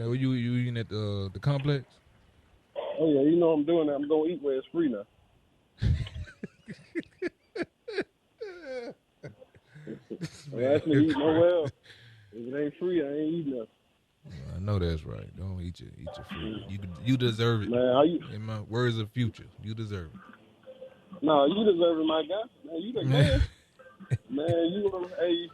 Okay, well, you eating at the complex? Oh yeah, you know I'm doing that. I'm gonna eat where it's free now. I'm Man, actually it's eating crazy. nowhere else. If it ain't free, I ain't eating nothing. I know that's right. Don't eat your food. You deserve it. Man, how you? In my words of future, you deserve Nah, you deserve it, my guy. Man, you the it. man. Man, hey,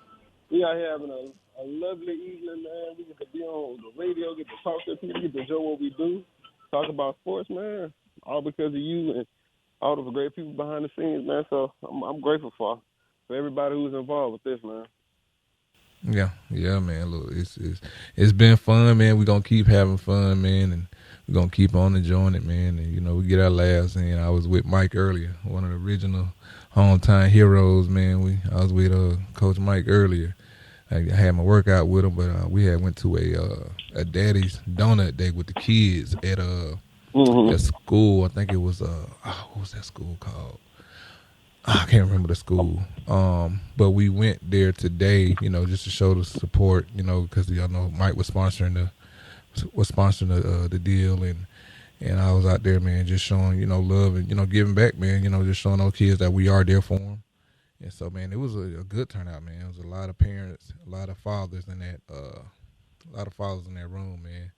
we out here having a lovely evening, man. We get to be on the radio, get to talk to people, get to show what we do, talk about sports, man. All because of you and all the great people behind the scenes, man. So I'm grateful for everybody who's involved with this, man. Yeah, man. Look, it's been fun, man. We're gonna keep having fun, man, and we're gonna keep on enjoying it, man. And we get our laughs in. I was with Mike earlier, one of the original hometown heroes, man. I was with Coach Mike earlier. I had my workout with him, but we had went to a daddy's donut day with the kids at at school. I think it was what was that school called? I can't remember the school. But we went there today, just to show the support, because y'all know Mike was sponsoring the deal, and I was out there, man, just showing love and giving back, man. Just showing those kids that we are there for them. And so, man, it was a good turnout, man. It was a lot of parents, a lot of fathers in that room, man.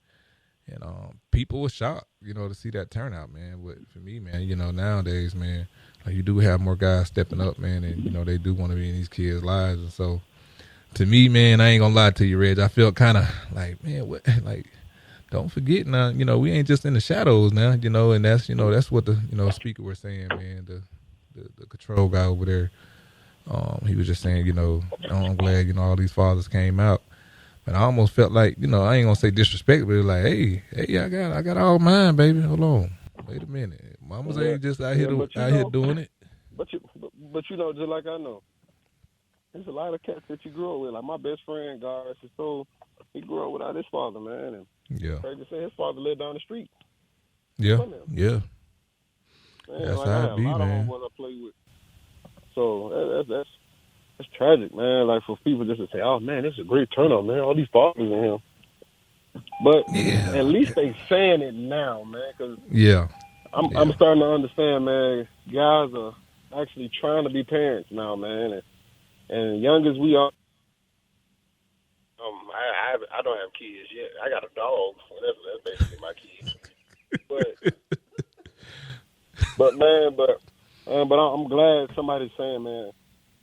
And people were shocked, to see that turnout, man. But for me, man, nowadays, man, you do have more guys stepping up, man, and they do want to be in these kids' lives. And so, to me, man, I ain't gonna lie to you, Reg. I felt kind of like, man, what, like, don't forget now, we ain't just in the shadows now, and that's what the speaker was saying, man. The control guy over there, he was just saying, I'm glad all these fathers came out. But I almost felt like, I ain't gonna say disrespect, but like, hey, I got all mine, baby. Hold on, wait a minute. Mamas ain't just out here doing it. But just like I know, there's a lot of cats that you grew up with. Like my best friend, God rest his soul, he grew up without his father, man. And crazy to say, his father lived down the street. Yeah. Man, That's like how I it had be, a lot man. of homeboys I play with. So that's tragic, man. Like for people just to say, "Oh man, this is a great turnout, man. All these fathers in here." But at least they saying it now, man. Cause I'm starting to understand, man. Guys are actually trying to be parents now, man. And young as we are, I don't have kids yet. I got a dog. So that's basically my kid. But I'm glad somebody's saying, man.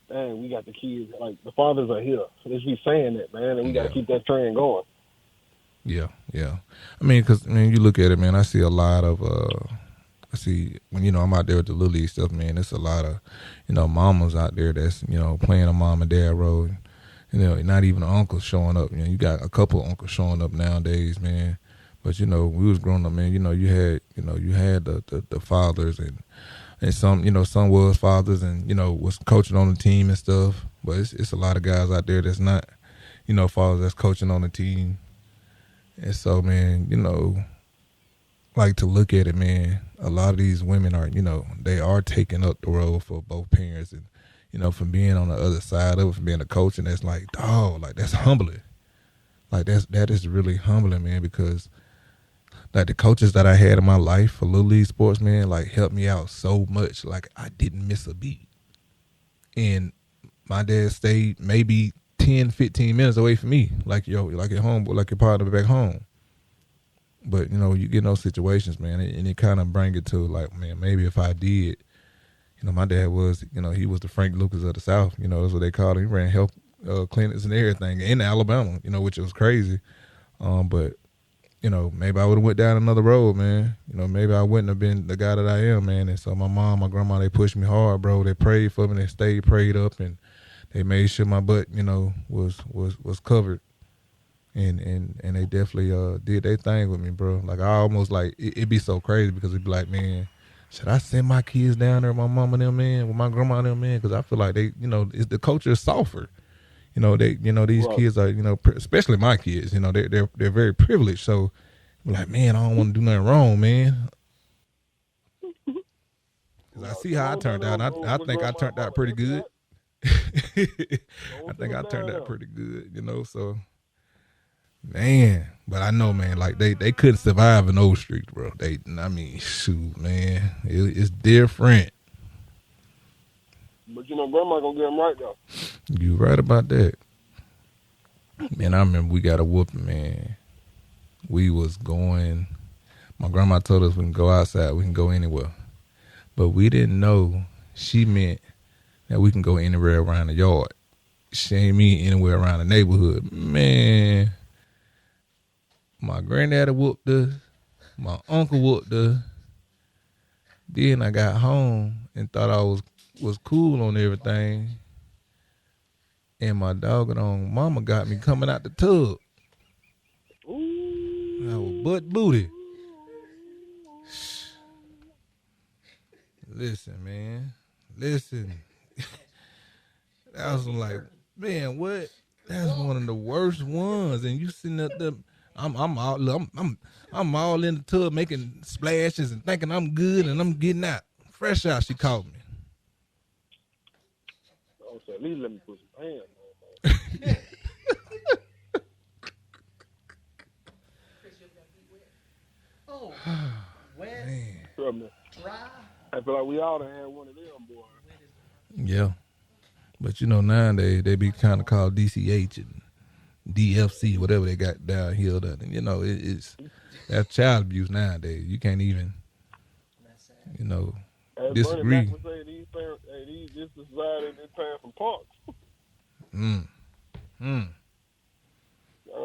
Dang, we got the kids. Like the fathers are here. So they be saying that, man, and we got to keep that trend going. Yeah. I mean, because you look at it, man. I see a lot of when I'm out there with the Little League stuff, man. It's a lot of mamas out there that's playing a mom and dad role. Not even an uncle showing up. You got a couple of uncles showing up nowadays, man. But we was growing up, man. You had the fathers and some was fathers and was coaching on the team and stuff. But it's a lot of guys out there that's not fathers that's coaching on the team. And so, man, like to look at it, man. A lot of these women are they are taking up the role for both parents and. From being on the other side of it, from being a coach, and that's like, dog, like that's humbling. Like that is really humbling, man, because like the coaches that I had in my life for Little League sports, man, like helped me out so much. Like I didn't miss a beat. And my dad stayed maybe 10, 15 minutes away from me, like at home, like your partner back home. But, you get in those situations, man, and it kind of bring it to like, man, maybe if I did, my dad was, he was the Frank Lucas of the South. That's what they called him. He ran health clinics and everything in Alabama, which was crazy. But, maybe I would have went down another road, man. Maybe I wouldn't have been the guy that I am, man. And so my mom, my grandma, they pushed me hard, bro. They prayed for me. They stayed prayed up, and they made sure my butt, was covered. And they definitely did their thing with me, bro. Like I almost like it'd be so crazy because it'd be like, man, should I send my kids down there with my mama and them, man, with my grandma and them, man? Because I feel like they, the culture is softer. These kids are, especially my kids, they're very privileged. So, I'm like, man, I don't want to do nothing wrong, man. Because I see how I turned out. I think I turned out pretty good. I think I turned out pretty good, So, Man, but I know, man, like they couldn't survive in those streets, bro. Shoot, man, it's different. But grandma gonna get them right though. You right about that. Man, I remember we got a whooping, man. We was going. My grandma told us we can go outside, we can go anywhere, but we didn't know she meant that we can go anywhere around the yard. She ain't mean anywhere around the neighborhood, man. My granddaddy whooped us. My uncle whooped us. Then I got home and thought I was cool on everything. And my doggone mama got me coming out the tub. Ooh. I was butt booty. Listen, man. Listen. I was like, man, what? That's one of the worst ones. And you sitting up there, I'm all in the tub making splashes and thinking I'm good and I'm getting out. Fresh out, she called me. Oh, so at least let me put some pants on. Oh, wet, man. dry. I feel like we all done had one of them, boy. Yeah. But nowadays they be kind of called DCH and DFC, whatever they got down here. It's that's child abuse nowadays. You can't even, As disagree. Bernie Mac would say, this society is paying for parks.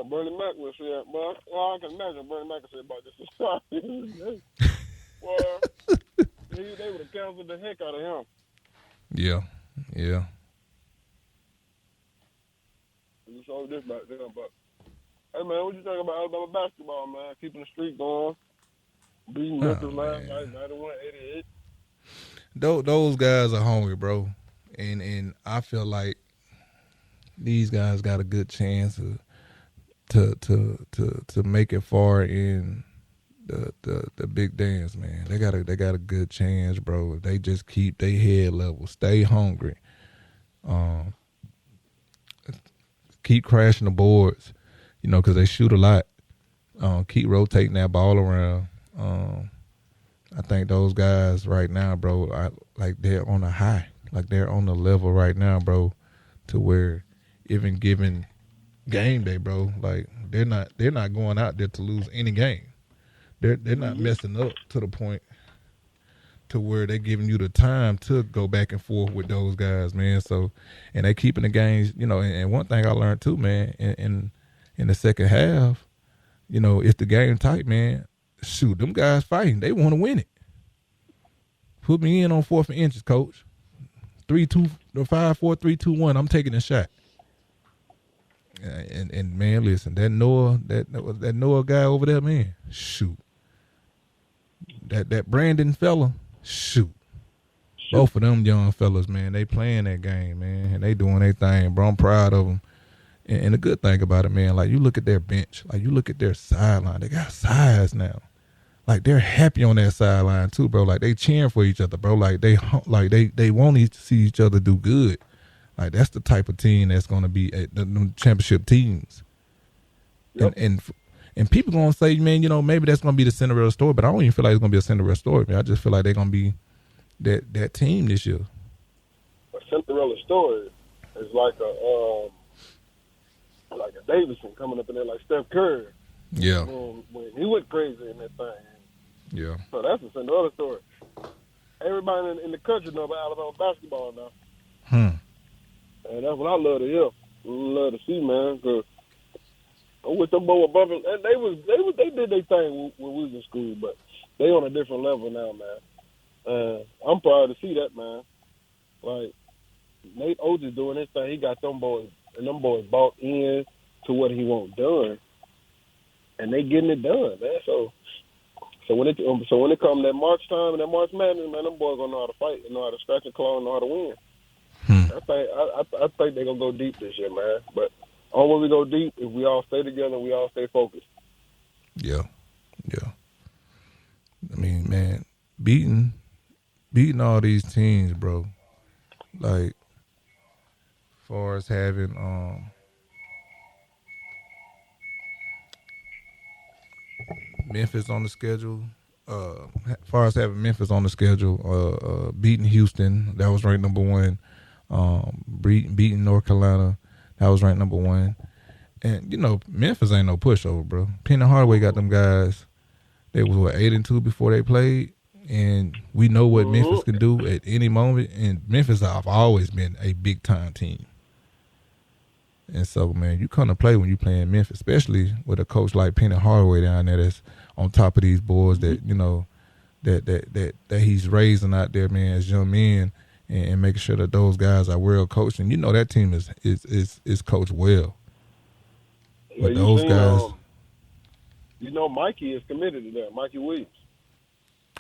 Bernie Mac would say that, but I can imagine Bernie Mac would say about this society. Well, they would have canceled the heck out of him. Yeah. We sold this back then, but hey man, what you think about Alabama basketball, man? Keeping the streak going, beating Memphis last night, 91-88. Those guys are hungry, bro, and I feel like these guys got a good chance to make it far in the big dance, man. They got a good chance, bro. They just keep their head level, stay hungry, keep crashing the boards, because they shoot a lot. Keep rotating that ball around. I think those guys right now, bro, they're on a high, like they're on the level right now, bro, to where even given game day, bro, like they're not going out there to lose any game. They're not messing up to the point to where they're giving you the time to go back and forth with those guys, man. So, and they keeping the games, and one thing I learned too, man, in the second half, if the game tight, man, shoot, them guys fighting, they want to win it. Put me in on 4th and inches, coach. 3-2, 5-4, 3-2-1. I'm taking a shot. And man, listen, that Noah guy over there, man, shoot. That Brandon fella, shoot. Both of them young fellas, man, they playing that game, man, and they doing their thing, bro. I'm proud of them. And the good thing about it, man, like you look at their bench, like you look at their sideline, they got size now. Like they're happy on that sideline too, bro. Like they cheering for each other, bro. Like they want to see each other do good. Like that's the type of team that's going to be at the championship teams. Yep. And people gonna say, man, maybe that's gonna be the Cinderella story, but I don't even feel like it's gonna be a Cinderella story, man. I just feel like they're gonna be that team this year. A Cinderella story is like a Davidson coming up in there, like Steph Curry. Yeah. When he went crazy in that thing. Yeah. So that's a Cinderella story. Everybody in the country know about Alabama basketball now. And that's what I love to hear. Love to see, man. Cause I'm with them boys above it. And they did their thing when we was in school, but they on a different level now, man. I'm proud to see that, man. Like Nate Oates is doing his thing. He got them boys, and them boys bought in to what he wants done, and they getting it done, man. So when it comes that March time and that March Madness, man, them boys gonna know how to fight and know how to scratch and claw and know how to win. I think they're gonna go deep this year, man. But only when we go deep if we all stay together and we all stay focused. Yeah. I mean, man, beating all these teams, bro. Like, as far as having Memphis on the schedule. As far as having Memphis on the schedule, beating Houston, that was ranked number 1. Beating North Carolina, that was ranked number 1. And Memphis ain't no pushover, bro. Penn and Hardaway got them guys. They was 8-2 before they played, and we know what Memphis can do at any moment. And Memphis have always been a big time team. And so, man, you come to play when you play in Memphis, especially with a coach like Penn and Hardaway down there that's on top of these boys that that he's raising out there, man, as young men, and making sure that those guys are well coached. And that team is coached well. With those guys. Mikey is committed to that. Mikey Williams.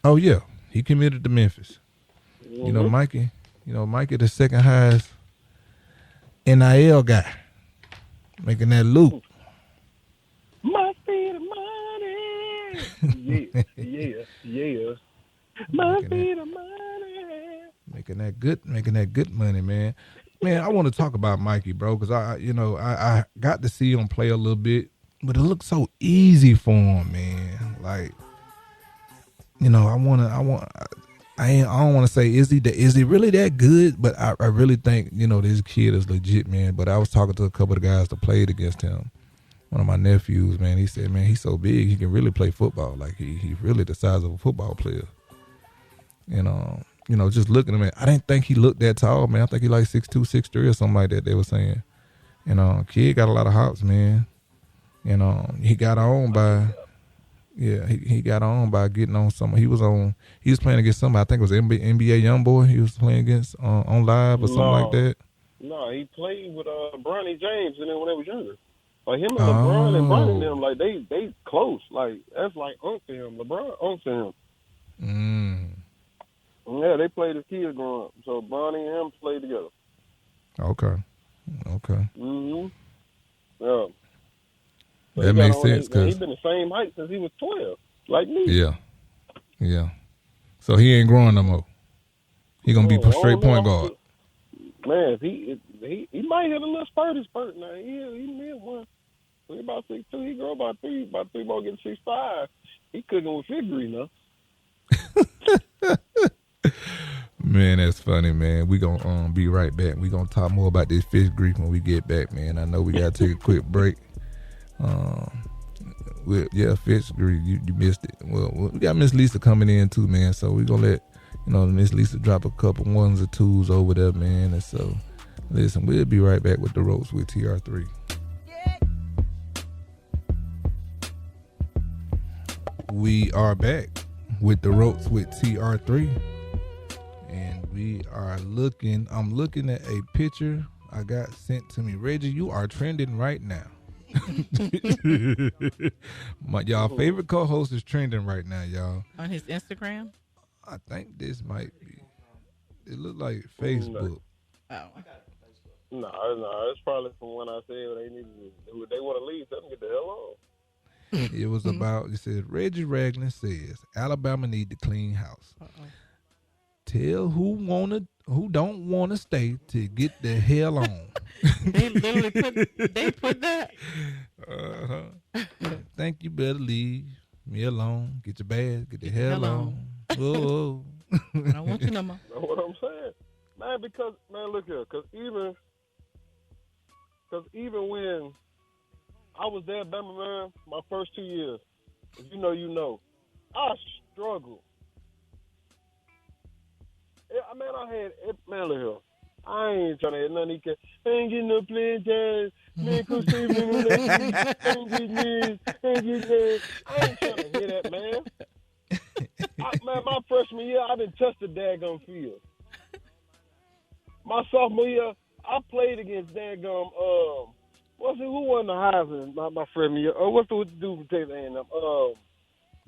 Oh yeah, he committed to Memphis. Mikey. Mikey the second highest NIL guy, making that loop. Must be the money. yeah. Must be the money. Making that good money, man. Man, I want to talk about Mikey, bro, because I got to see him play a little bit, but it looked so easy for him, man. Like, I don't want to say is he really that good, but I really think this kid is legit, man. But I was talking to a couple of guys that played against him. One of my nephews, man, he said, man, he's so big he can really play football. Like he's really the size of a football player. Just looking at him, I didn't think he looked that tall, man. I think he like 6'2", 6'3", or something like that. They were saying, kid got a lot of hops, man. He got on by. Yeah, he got on by getting on some. He was playing against somebody. I think it was NBA YoungBoy. He was playing against on live or something like that. No, he played with Bronny James, and then when they was younger, like him and LeBron and Bronny and them, like they close. Like that's like uncle to him. LeBron uncle to him. Yeah, they played as kids growing up. So Bronny and him played together. Okay. Yeah. So that makes sense because he's been the same height since he was 12, like me. Yeah. So he ain't growing no more. He gonna be straight point guard. Man, he might hit a little spurt now. He made one. He about 6'2". He grow about 3 more, get 6'5". He cooking with figure now. Man, that's funny, man. We gonna be right back. We gonna talk more about this fish grease when we get back, man. I know we gotta take a quick break. Fish grease, you missed it. Well, we got Miss Lisa coming in too, man. So we gonna let Miss Lisa drop a couple 1s or 2s over there, man. And so, listen, we'll be right back with the ropes with TR3. We are back with the ropes with TR3. And I'm looking at a picture I got sent to me. Reggie, you are trending right now. Y'all favorite co-host is trending right now, y'all. On his Instagram? I think this might be. It looked like Facebook. Oh. No, it's probably from when I said they want to leave, let them get the hell on. It was about, it said, Reggie Ragland says, Alabama need to clean house. Tell who don't want to stay to get the hell on. They literally put that. Think you better leave me alone. Get your bag. Get the hell on. Whoa. I don't want you no more. That's what I'm saying, man. Because look here. Because even when I was there, Birmingham, my first 2 years, if you know, I struggled. Look here. I ain't trying to hit nothing. I ain't getting no playing time. Man, Coach Steve, ain't getting this. I ain't trying to hear that, man. My freshman year, I didn't touch the daggum field. My sophomore year, I played against daggum, who won the Heisman my freshman year? What's the dude from Texas A&M?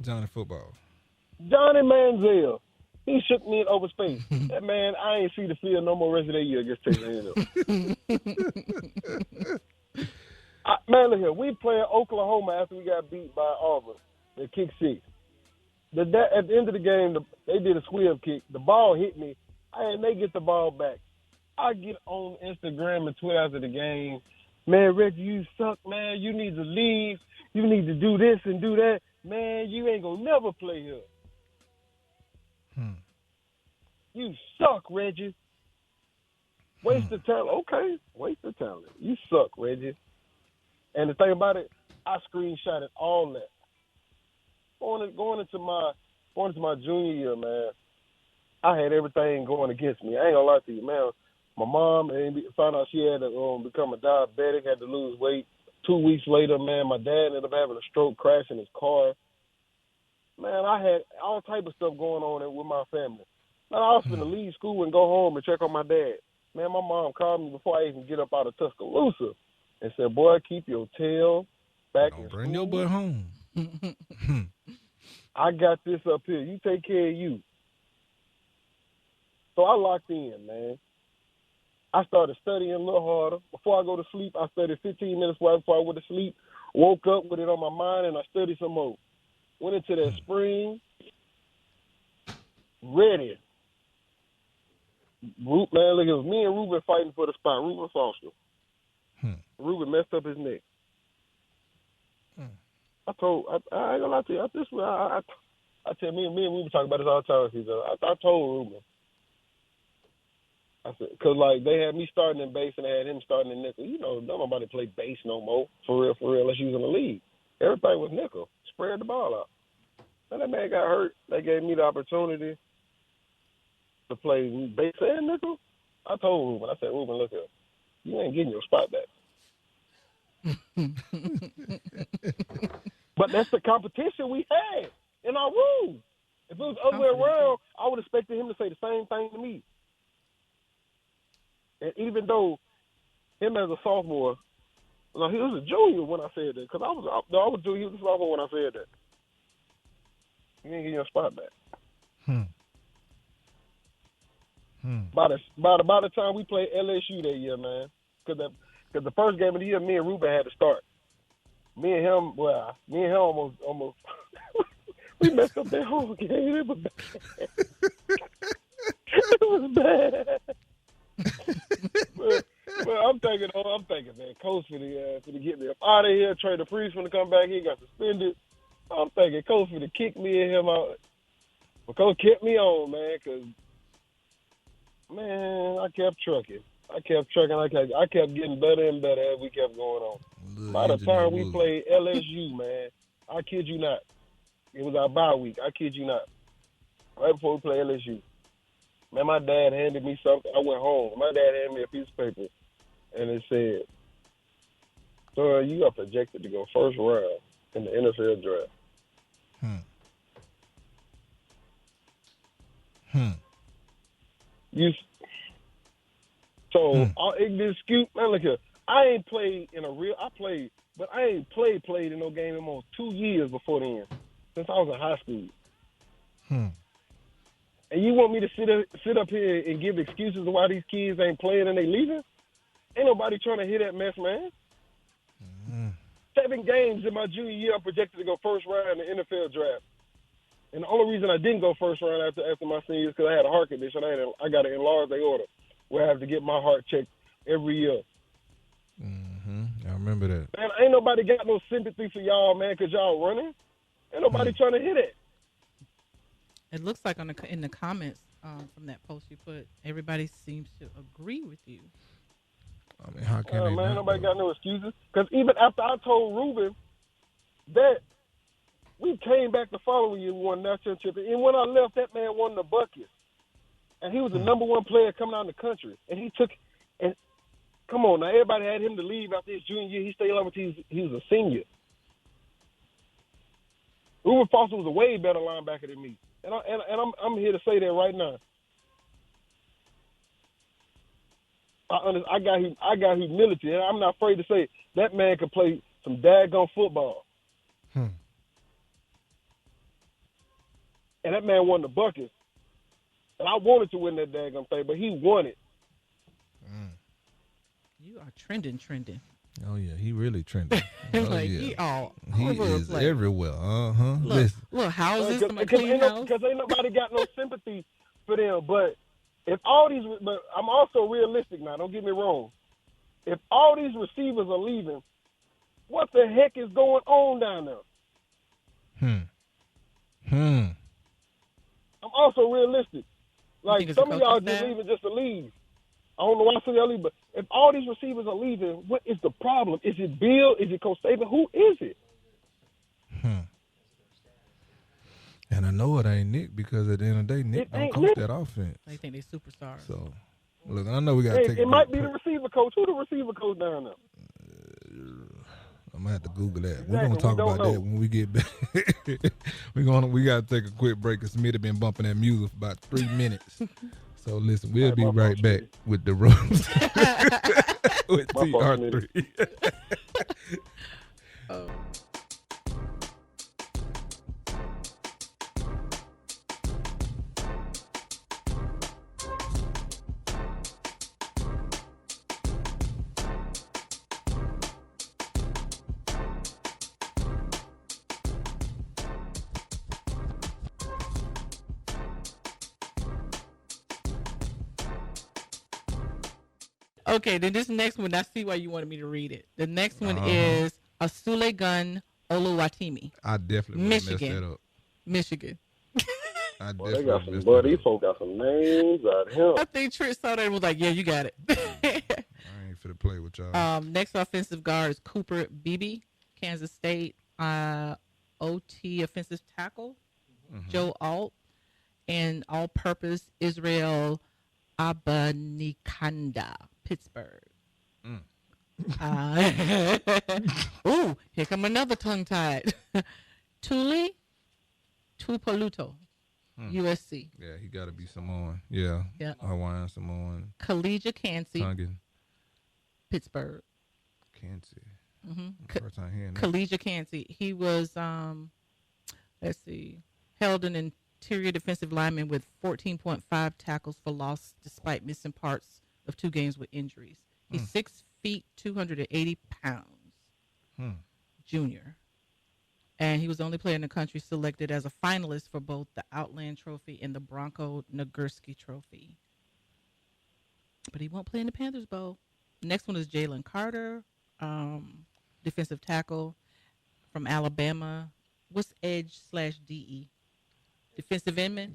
Johnny Football. Johnny Manziel. He shook me in over space. That man, I ain't see the field no more rest of that year against Texas A&M. Man, look here. We played Oklahoma after we got beat by Auburn. They kicked 6. At the end of the game, they did a swerve kick. The ball hit me, and they get the ball back. I get on Instagram and Twitter after the game. Man, Reggie, you suck, man. You need to leave. You need to do this and do that. man, you ain't gonna never play here. Hmm. You suck, Reggie. Waste of talent. Okay, waste of talent. You suck, Reggie. And the thing about it, I screenshotted all that. Going into my junior year, man, I had everything going against me. I ain't gonna lie to you, man. My mom found out she had to become a diabetic, had to lose weight. 2 weeks later, man, my dad ended up having a stroke, crashing his car. Man, I had all type of stuff going on with my family. Man, I was going to leave school and go home and check on my dad. Man, my mom called me before I even get up out of Tuscaloosa and said, boy, keep your tail back in school. Bring your butt home. I got this up here. You take care of you. So I locked in, man. I started studying a little harder. Before I go to sleep, I studied 15 minutes before I went to sleep. Woke up with it on my mind, and I studied some more. Went into that spring, ready. Man, look, it was me and Ruben fighting for the spot. Ruben Foster. Ruben messed up his neck. I ain't gonna lie to you. I tell me and Ruben talk about this all the time. I told Ruben. I said, because, like, they had me starting in bass and they had him starting in nickel. You know, nobody play bass no more, for real, unless you was in the league. Everything was nickel. Spread the ball out. And that man got hurt. They gave me the opportunity to play bass and nickel. I told Ruben, I said, Ruben, look here. You ain't getting your spot back. But that's the competition we had in our room. If it was the other way around, I would expect him to say the same thing to me. And even though him as a sophomore, no, he was a junior when I said that. Because I was junior, he was a sophomore when I said that. You ain't getting your spot back. By the time we played LSU that year, man, because the first game of the year, me and Ruben had to start. Me and him almost we messed up that whole game. It was bad. It was bad. But I'm thinking, man, Coach for to get me up out of here. Trey the Priest when to come back, he got suspended. I'm thinking Coach for to kick me and him out. But Coach kept me on, man, because, man, I kept trucking. I kept getting better and better as we kept going on. By the time we played LSU, man, I kid you not, it was our bye week. I kid you not. Right before we played LSU. Man, my dad handed me something. I went home. My dad handed me a piece of paper, and it said, "Son, you are projected to go first round in the NFL draft." Excuse, man, look here. I ain't played but I ain't played in no game in almost 2 years before then, since I was in high school. And you want me to sit up here and give excuses of why these kids ain't playing and they leaving? Ain't nobody trying to hear that mess, man. 7 games in my junior year, I'm projected to go first round in the NFL draft. And the only reason I didn't go first round after my senior year is because I had a heart condition. I got an enlarged aorta where I have to get my heart checked every year. I remember that. Man, ain't nobody got no sympathy for y'all, man, because y'all running. Ain't nobody trying to hear that. It looks like in the comments from that post you put, everybody seems to agree with you. I mean, how can they man, not, nobody got no excuses. Because even after I told Ruben that we came back the following year, we won the national championship, and when I left, that man won the bucket. And he was the number one player coming out in the country. And come on, now, everybody had him to leave after his junior year. He stayed on until he was a senior. Ruben Foster was a way better linebacker than me. And I'm here to say that right now. I got humility, and I'm not afraid to say that man could play some daggone football. And that man won the bucket. And I wanted to win that daggone thing, but he won it. You are trending. Oh yeah, he really trending. Like yeah. he is everywhere. Little houses, because ain't nobody got no sympathy for them. But I'm also realistic now. Don't get me wrong. If all these receivers are leaving, what the heck is going on down there? I'm also realistic. Like, it's some the of y'all coaching just staff? leaving just to leave. I don't know why some of y'all leave, but if all these receivers are leaving, what is the problem? Is it Bill? Is it Coach Saban? Who is it? And I know it ain't Nick because at the end of the day, Nick It don't ain't coach Nick. that offense. They think they superstars. So, look, I know we got to Hey, take it a might break. be the receiver coach. Who the receiver coach down there? I'm gonna have to Google that. Exactly. We're gonna talk We don't about that know. when we get back. We gotta take a quick break because Smitty been bumping that music for about 3 minutes. So listen, we'll be right back with the Rose with TR3. Oh. Okay, then this next one, I see why you wanted me to read it. The next one is Asulegun Oluwatimi. I definitely would have messed that up. Michigan. I Boy, definitely they got messed some, that boy, up. these folks got some names out here. I think Trent saw that and was like, yeah, you got it. I ain't finna play with y'all. Next offensive guard is Cooper Beebe, Kansas State. OT offensive tackle, Joe Alt. And all-purpose Israel Abanikanda, Pittsburgh. Ooh, here come another tongue-tied. Tuli Tupaluto, USC. Yeah, he got to be Samoan. Yeah. Hawaiian, Samoan. Kalija Cansey, Tongan. Pittsburgh. Cansey. First time hearing that. Kalija Cansey. He was, held an interior defensive lineman with 14.5 tackles for loss despite missing parts of 2 games with injuries. He's 6 feet, 280 pounds. Junior. And he was the only player in the country selected as a finalist for both the Outland Trophy and the Bronco Nagurski Trophy. But he won't play in the Panthers Bowl. Next one is Jalen Carter, defensive tackle from Alabama. What's edge/DE? Defensive endman?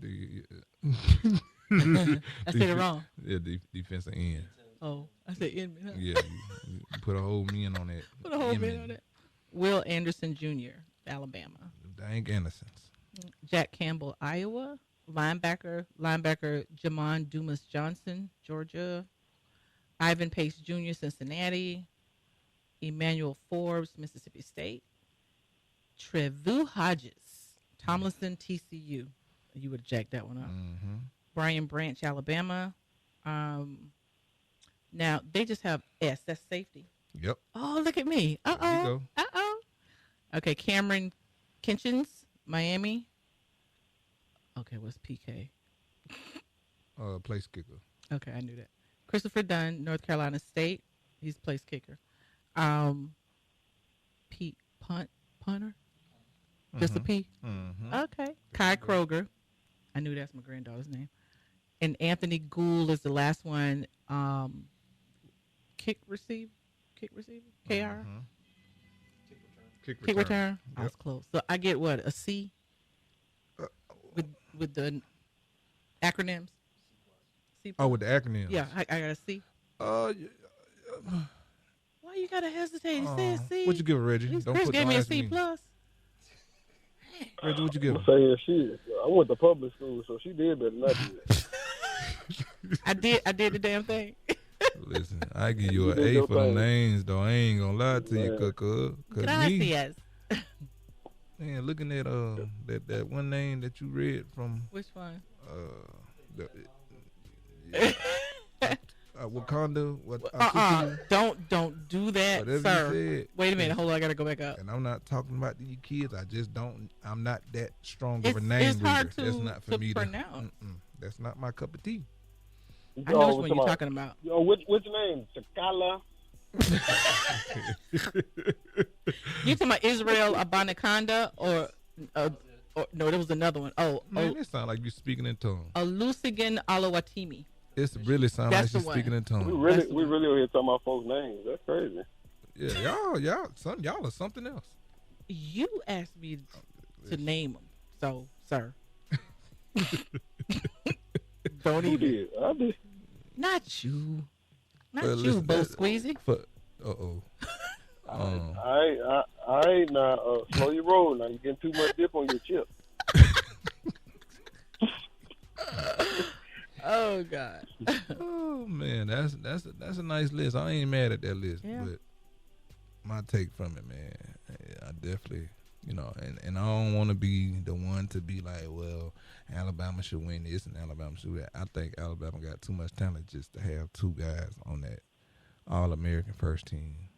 I said it wrong. Yeah, defensive end. Oh, I said endman. Huh? Yeah, you put a whole man on that. Put a whole man on that. Will Anderson Jr., Alabama. Dang Andersons. Jack Campbell, Iowa. Linebacker Jamon Dumas Johnson, Georgia. Ivan Pace Jr., Cincinnati. Emmanuel Forbes, Mississippi State. Trevu Hodges, Tomlinson, TCU. You would have jacked that one up. Brian Branch, Alabama. Now, they just have S. That's safety. Yep. Oh, look at me. There you go. Okay, Cameron Kinchins, Miami. Okay, what's PK? Place kicker. Okay, I knew that. Christopher Dunn, North Carolina State. He's place kicker. Pete Punter. Just a P. Okay. Kai Kroger. I knew that's my granddaughter's name. And Anthony Gould is the last one. Kick receiver. KR. Kick return. I was close. So I get what, a C with the acronyms. C++. Oh, with the acronyms. Yeah, I got a C. Why you gotta hesitate? He said C. What'd you give it, Reggie? Don't Chris put gave no me a ask C me. plus. Reggie, what'd you give I'm it? saying shit. I went to public school, so she did better not do that. I did the damn thing. Listen, I give you an You did A your for the thing. names, though. I ain't gonna lie to you, Man. Cause me, Gracias. man, looking at that one name that you read from Which one? Wakanda. What? Don't do that, Whatever sir. you said. Wait a minute. Hold on. I gotta go back up. And I'm not talking about these kids. I just don't. I'm not that strong of a It's name reader. hard That's to- not for to me pronounce. That's not my cup of tea. I know which one you're talking about. Yo, which name? Sakala? You talking about Israel Abanikanda or no? There was another one. Man, it sounds like you speaking in tongues. Olusegun Alawatimi. It really sounds like That's you the one. speaking in We tongues. really over here talking about folks' names. That's crazy. Yeah, y'all are something else. You asked me. to name them. So, sir, don't Who even. did? I did. Not you. Not Well, you, listen, Bo that- Squeezy. I ain't now. Slow your roll. Now you're getting too much dip on your chip. Oh God. Oh man, that's a nice list. I ain't mad at that list, Yeah. but my take from it, man, I definitely, and I don't want to be the one to be like, well, Alabama should win this and Alabama should win that. I think Alabama got too much talent just to have two guys on that All-American first team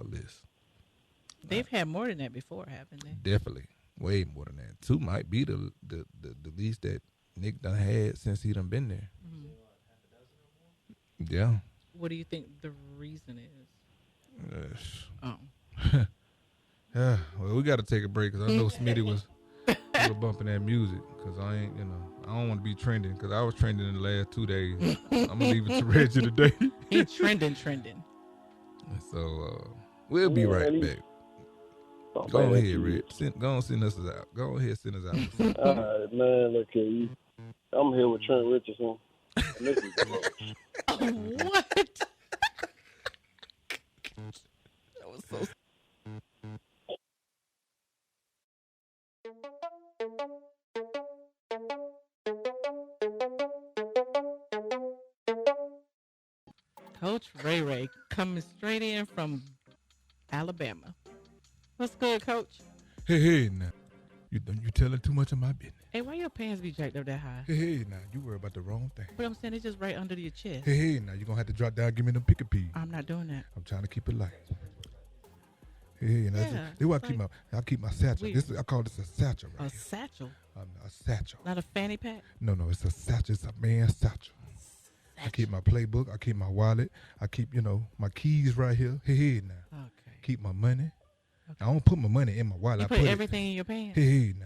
list. They've had more than that before, haven't they? Definitely, way more than that. Two might be the least that Nick done had since he done been there. Mm-hmm. Yeah. What do you think the reason is? Oh. Yeah. Well, we got to take a break because I know Smitty was bumping that music because I ain't, I don't want to be trending because I was trending in the last 2 days. I'm going to leave it to Reggie today. He trending. So we'll be right back. Go ahead, Red. Go on, send us out. Go ahead, send us out. All right, man. Look here. I'm here with Trent Richardson. And this is What? That was so. Coach Ray coming straight in from Alabama. What's good, Coach? Hey, now. You telling too much of my business. Hey, why your pants be jacked up that high? Hey, now. You worry about the wrong thing. But I'm saying it's just right under your chest. Hey, now. You're going to have to drop down and give me them pick-a-peas. I'm not doing that. I'm trying to keep it light. Hey, and that's why I keep my satchel. I call this a satchel right here. Satchel? A satchel. Not a fanny pack? No, it's a satchel. It's a man's satchel. I keep my playbook. I keep my wallet. I keep, my keys right here. Hey, now. Okay. Keep my money. Okay. I don't put my money in my wallet. You I put everything in your pants? Hey, now.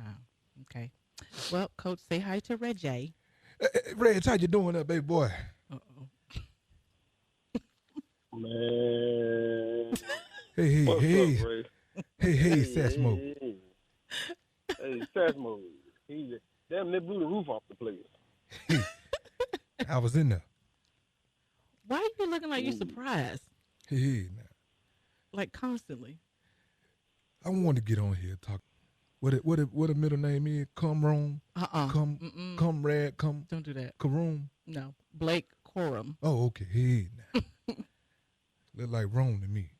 Oh, okay. Well, Coach, say hi to Reggie. Reg, how you doing up, baby boy? Uh-oh. Man. Hey, What's up, Ray? Hey, Sasmo. Hey, Sasmo. Damn, they blew the roof off the place. I was in there. Why are you looking like you're surprised? Hey, now. Like constantly. I want to get on here talk. What a middle name is? Comrade. Comrade. Don't do that. Karoom. No. Blake Corum. Oh, okay. Hey, now. Look like Rome to me.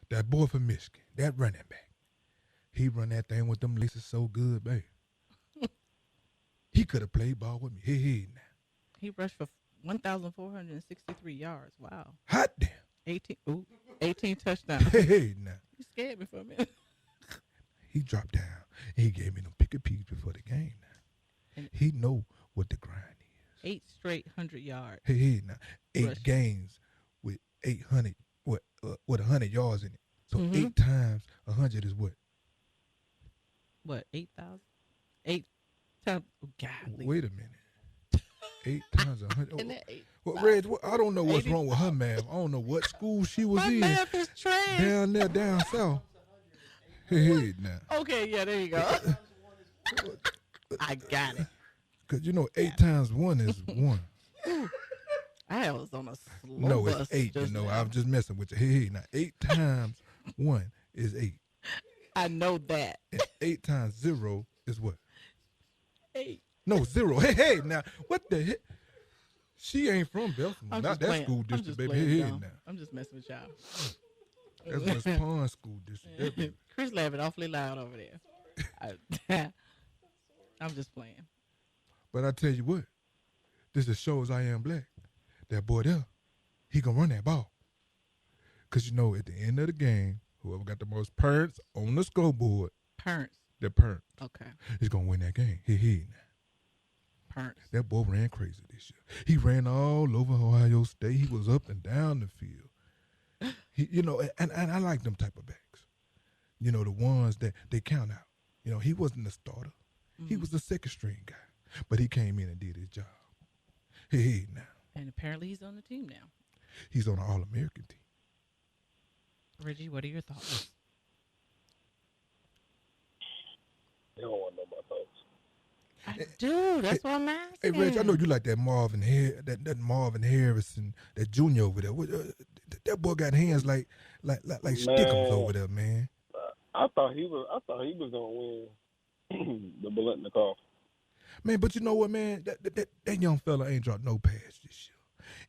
That boy from Michigan, that running back. He run that thing with them laces so good, baby. He could have played ball with me. Hey, now. He rushed for 1,463 yards. Wow. Hot damn. 18 touchdowns. Hey, now. You scared me for a minute. He dropped down. He gave me them pick-a-peas before the game now. He know what the grind is. 8 straight 100 yards. Hey, now. 8 Rush. games with 800, with 100 yards in it. So 8 times 100 is what? What, 8,000? 8 times, oh, God. Wait a minute. 8 times 100. Isn't that 8? Well, Reg, I don't know what's wrong with her math. I don't know what school she was My in. math is trash. Down there, down south. Hey, now. Okay, yeah, there you go. I got it. Because, 8 times 1 is 1. I was on a slow No, bus it's 8. just now. I'm just messing with you. Hey, now 8 times 1 is 8. I know that. And 8 times 0 is what? 8. No, 0. Hey, now what the heck? She ain't from Belfast. I'm Not just that playing. school I'm district, just baby. playing, Hey, y'all. now. I'm just messing with y'all. That's West Pond School District. That baby. Chris laughing awfully loud over there. I'm just playing. But I tell you what, this is shows I am black. That boy there, he gonna run that ball. Cause at the end of the game, whoever got the most parents on the scoreboard, Parents. the parent, Okay. is gonna win that game. Hey, now. Parents. That boy ran crazy this year. He ran all over Ohio State. He was up and down the field. He, and I like them type of backs. The ones that they count out. He wasn't the starter. He was the second string guy. But he came in and did his job. Hey, now. And apparently he's on the team now. He's on an All-American team. Reggie, what are your thoughts? do. That's what I'm asking. Hey, Reg, I know you like that Marvin Harrison, that junior over there. That boy got hands like stickums over there, man. I thought he was gonna win the Biletnikoff. Man, but you know what, man? That young fella ain't dropped no pass this year,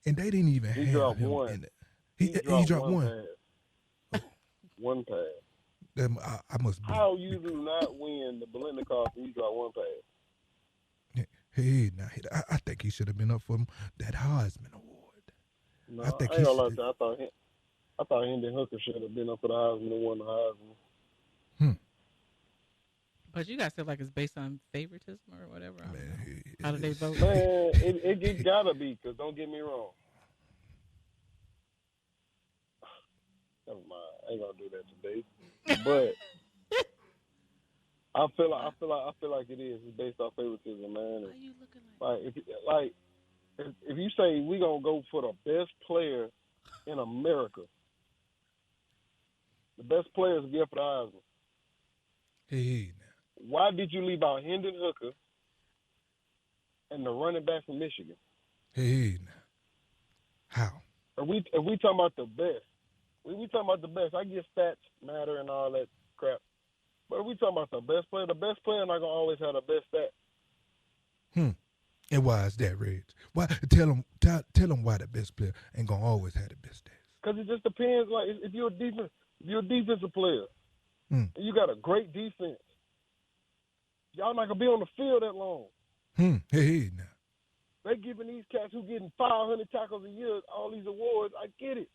and they didn't even have dropped him one. in it. He dropped one. Pass. One pass. I must be. How you do not win the Biletnikoff and you drop one pass? Hey, now I think he should have been up for that Heisman Award. No, I think I ain't gonna lie to you. I thought Hendon Hooker should have been up for the Heisman and won the Heisman. But you guys feel like it's based on favoritism or whatever. Man, how do they vote? Man, it gotta be, because don't get me wrong. Never mind. I ain't gonna do that today. But I feel like it is. It's based off favoritism, man. Why are you looking If you say we gonna go for the best player in America, the best players get for the Heisman. Hey, now. Why did you leave out Hendon Hooker and the running back from Michigan? Hey, now. How? If we talking about the best, we talking about the best. I get stats matter and all that crap, but if we talking about the best player not gonna always have the best stats. And why is that, Reg? Why? Tell them why the best player ain't gonna always have the best stats. Because it just depends. Like if you're a defensive player, and you got a great defense, y'all not gonna be on the field that long. Hey, now. They giving these cats who getting 500 tackles a year all these awards. I get it.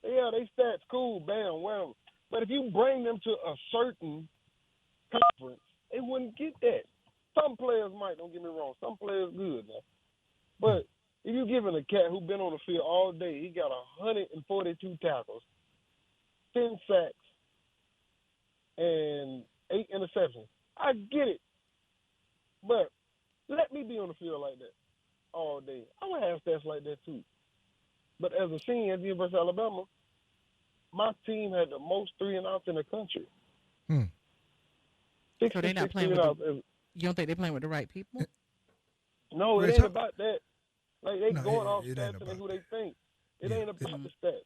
Yeah, they stats cool, bam, wham. But if you bring them to a certain conference, they wouldn't get that. Some players might, don't get me wrong. Some players good now. But if you giving a cat who been on the field all day, he got 142 tackles, 10 sacks, and 8 interceptions. I get it. But let me be on the field like that all day. I would have stats like that too. But as a senior at the University of Alabama, my team had the most 3-and-outs in the country. So they're not playing with you don't think they're playing with the right people? No, it ain't about that. Like, they going off stats and who they think. It ain't about the stats.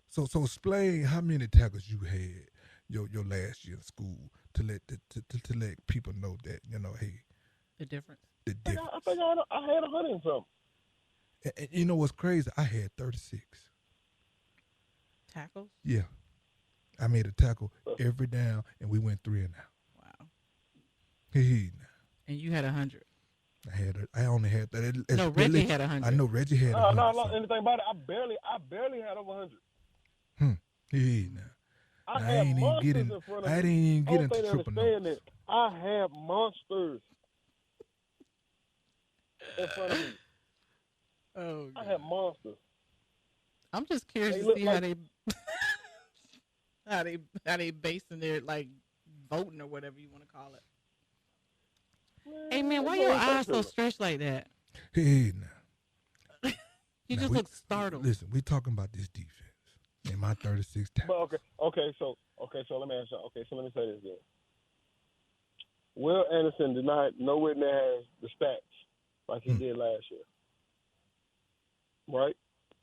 So explain how many tackles you had your last year in school to let people know that, hey, the difference. I think I had 100 and something. And you know what's crazy? I had 36 tackles. Yeah, I made a tackle every down, and we went 3-and-out. Wow. Hey, and you had 100. I only had that. No, Reggie had 100. I know Reggie had 100. No, anything about it. I barely had over 100. Hey, now. I didn't even get into triple numbers. I had monsters in front of me. Oh, God. I had monsters. I'm just curious to see how they basing their voting or whatever you want to call it. Hey man, why your eyes so stretched like that? Hey, now. You just look startled. Listen, we talking about this defense and my 36 tackles. Okay, so let me ask you. Okay, so let me say this then. Will Anderson did not nowhere near has the stats like he did last year. Right?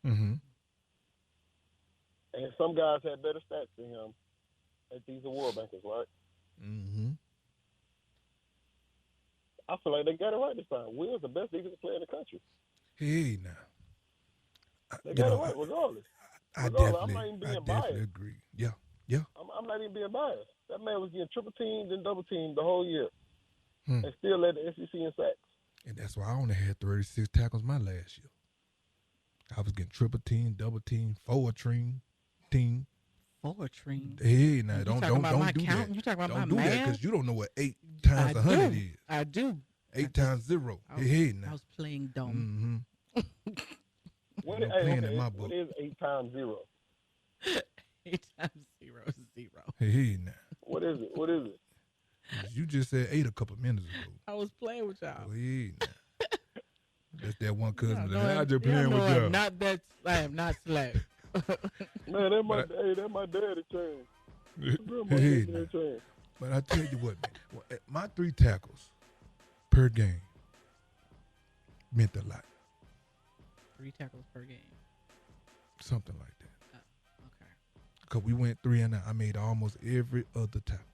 Mm-hmm. And some guys had better stats than him at these award bankers, right? Mm-hmm. I feel like they got it right this time. Will's the best defensive player in the country. Hey, now. They got it right regardless. I definitely agree. Yeah. I'm not even being biased. That man was getting triple teamed and double teamed the whole year. And still led the SEC in sacks. And that's why I only had 36 tackles my last year. I was getting triple team, double team, forward team. Forward team. Hey, now don't do count? that. You talking about don't my do math? that because you don't know what 8 times 100 is. I do. 8 times 0. Hey, now. I was playing dumb. What is 8 times 0? 8 times 0 is 0. Hey, now. What is it? You just said 8 a couple minutes ago. I was playing with y'all. Hey, now. That's that one cousin that I just playing with y'all. I am not slack. Man, that's my daddy chain. But I tell you what, man, my 3 tackles per game meant a lot. 3 tackles per game. Something like that. Okay. Because we went 3 and out. I made almost every other tackle.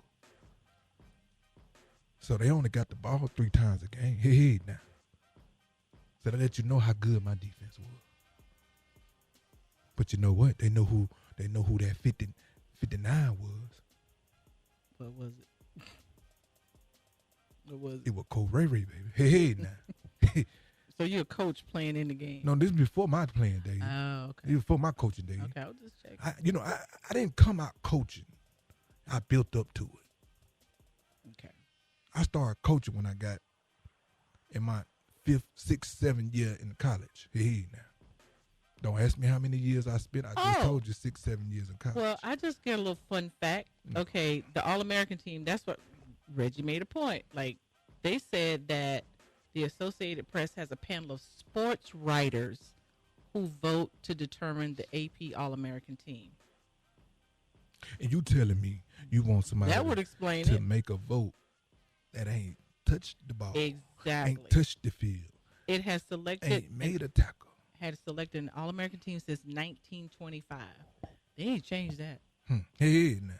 So they only got the ball 3 times a game. Hey, now. So that let you know how good my defense was. But you know what? They know who that 59 was. What was it? What was it? It was Cole Ray Ray, baby. Hey, now. So you're a coach playing in the game? No, this is before my playing days. Oh, okay. This is before my coaching days. Okay, I'll just check. I didn't come out coaching. I built up to it. Okay. I started coaching when I got in my 5th, 6th, 7th year in college. Hey, now. Don't ask me how many years I spent. I just told you 6, 7 years in college. Well, I just get a little fun fact. Okay, the All-American team, that's what Reggie made a point. Like, they said that the Associated Press has a panel of sports writers who vote to determine the AP All-American team. And you telling me you want somebody That would explain to it. make a vote that ain't touched the ball. Exactly. Ain't touched the field. It has selected Ain't made a tackle. had selected an All-American team since 1925. They ain't changed that. Hey, now.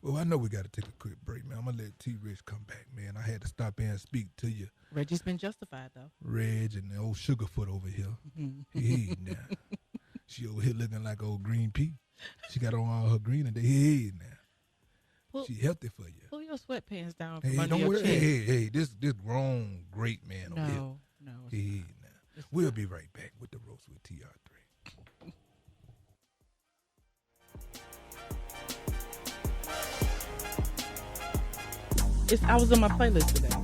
Well, I know we got to take a quick break, man. I'm going to let T-Rich come back, man. I had to stop in and speak to you. Reggie's been justified, though. Reg and the old Sugarfoot over here. Hey, now. She over here looking like old green pea. She got on all her green today. Hey, now. She healthy for you. Pull your sweatpants down Hey, from under don't your worry. chest. Hey, this grown great man over here. No. Hey, now. We'll be right back with the roast with TR3. I was on my playlist today.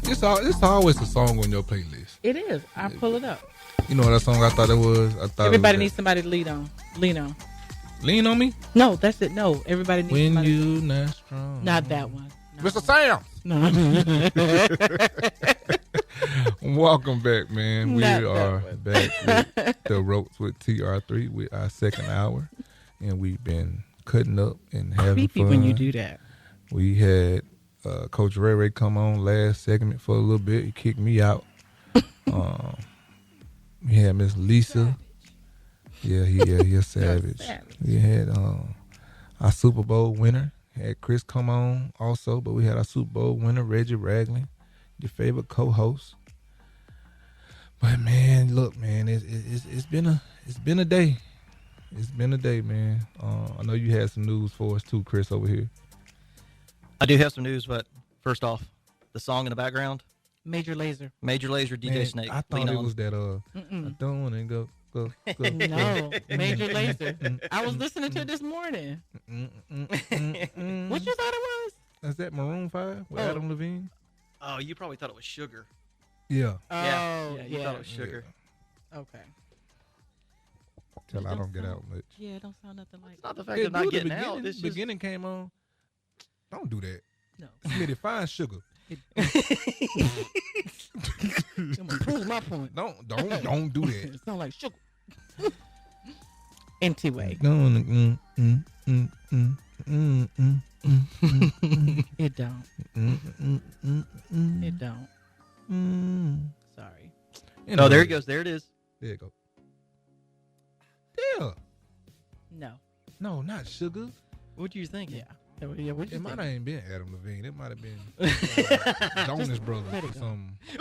It's always a song on your playlist. It is. I pull it up. You know what that song I thought it was? Everybody needs somebody to lean on. Lean on me? No, that's it. No, everybody needs When somebody. you not strong. Not that one. No. Mr. Sam. No. Welcome back, man. We Not that are one. back with the ropes with TR3 with our second hour. And we've been cutting up and having Creepy fun. when you do that. We had Coach Ray Ray come on last segment for a little bit. He kicked me out. We had Miss Lisa. Yeah, he's savage. We had our Super Bowl winner. Had Chris come on also, but we had our Super Bowl winner, Reggie Ragland, your favorite co-host. But man, look, man, it's been a day. It's been a day, man. I know you had some news for us too, Chris, over here. I do have some news, but first off, the song in the background, Major Lazer. DJ Man, Snake. I thought Lean it On. was that I don't want to go. No, Major Lazer. I was listening to it this morning. What you thought it was? Is that Maroon 5 with Oh. Adam Levine? Oh, you probably thought it was Sugar. Yeah. Yeah, you thought it was Sugar. Okay. Till I don't get out much. Yeah, it don't sound nothing like. It's not the fact of not getting out. It's just Beginning came on. Don't do that. No. Smitty, find sugar. I'm gonna prove my point. Don't do that. It sound like sugar. Anyway, it don't. It don't. Sorry. Oh, there it goes. There it is. There you go. Yeah. No, not sugar. What do you think? Yeah. Yeah, what you It might think? have ain't been Adam Levine. It might have been Jonas Brothers Let or it go. something. It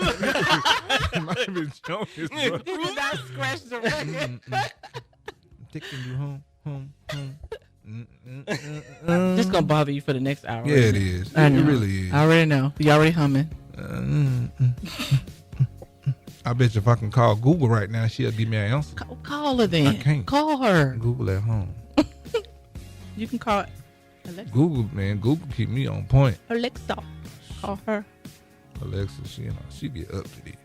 might have been Jonas Brothers. You did not scratch the record. Taking you home. This gonna bother you for the next hour. Yeah, it is. I It know. really is. I already know. You already humming. I bet you if I can call Google right now, she'll give me an answer. Call her then. I can't. Call her. Google at home. You can call Alexa. Google, man. Google keep me on point. Alexa. Call her. Alexa, she get up to this.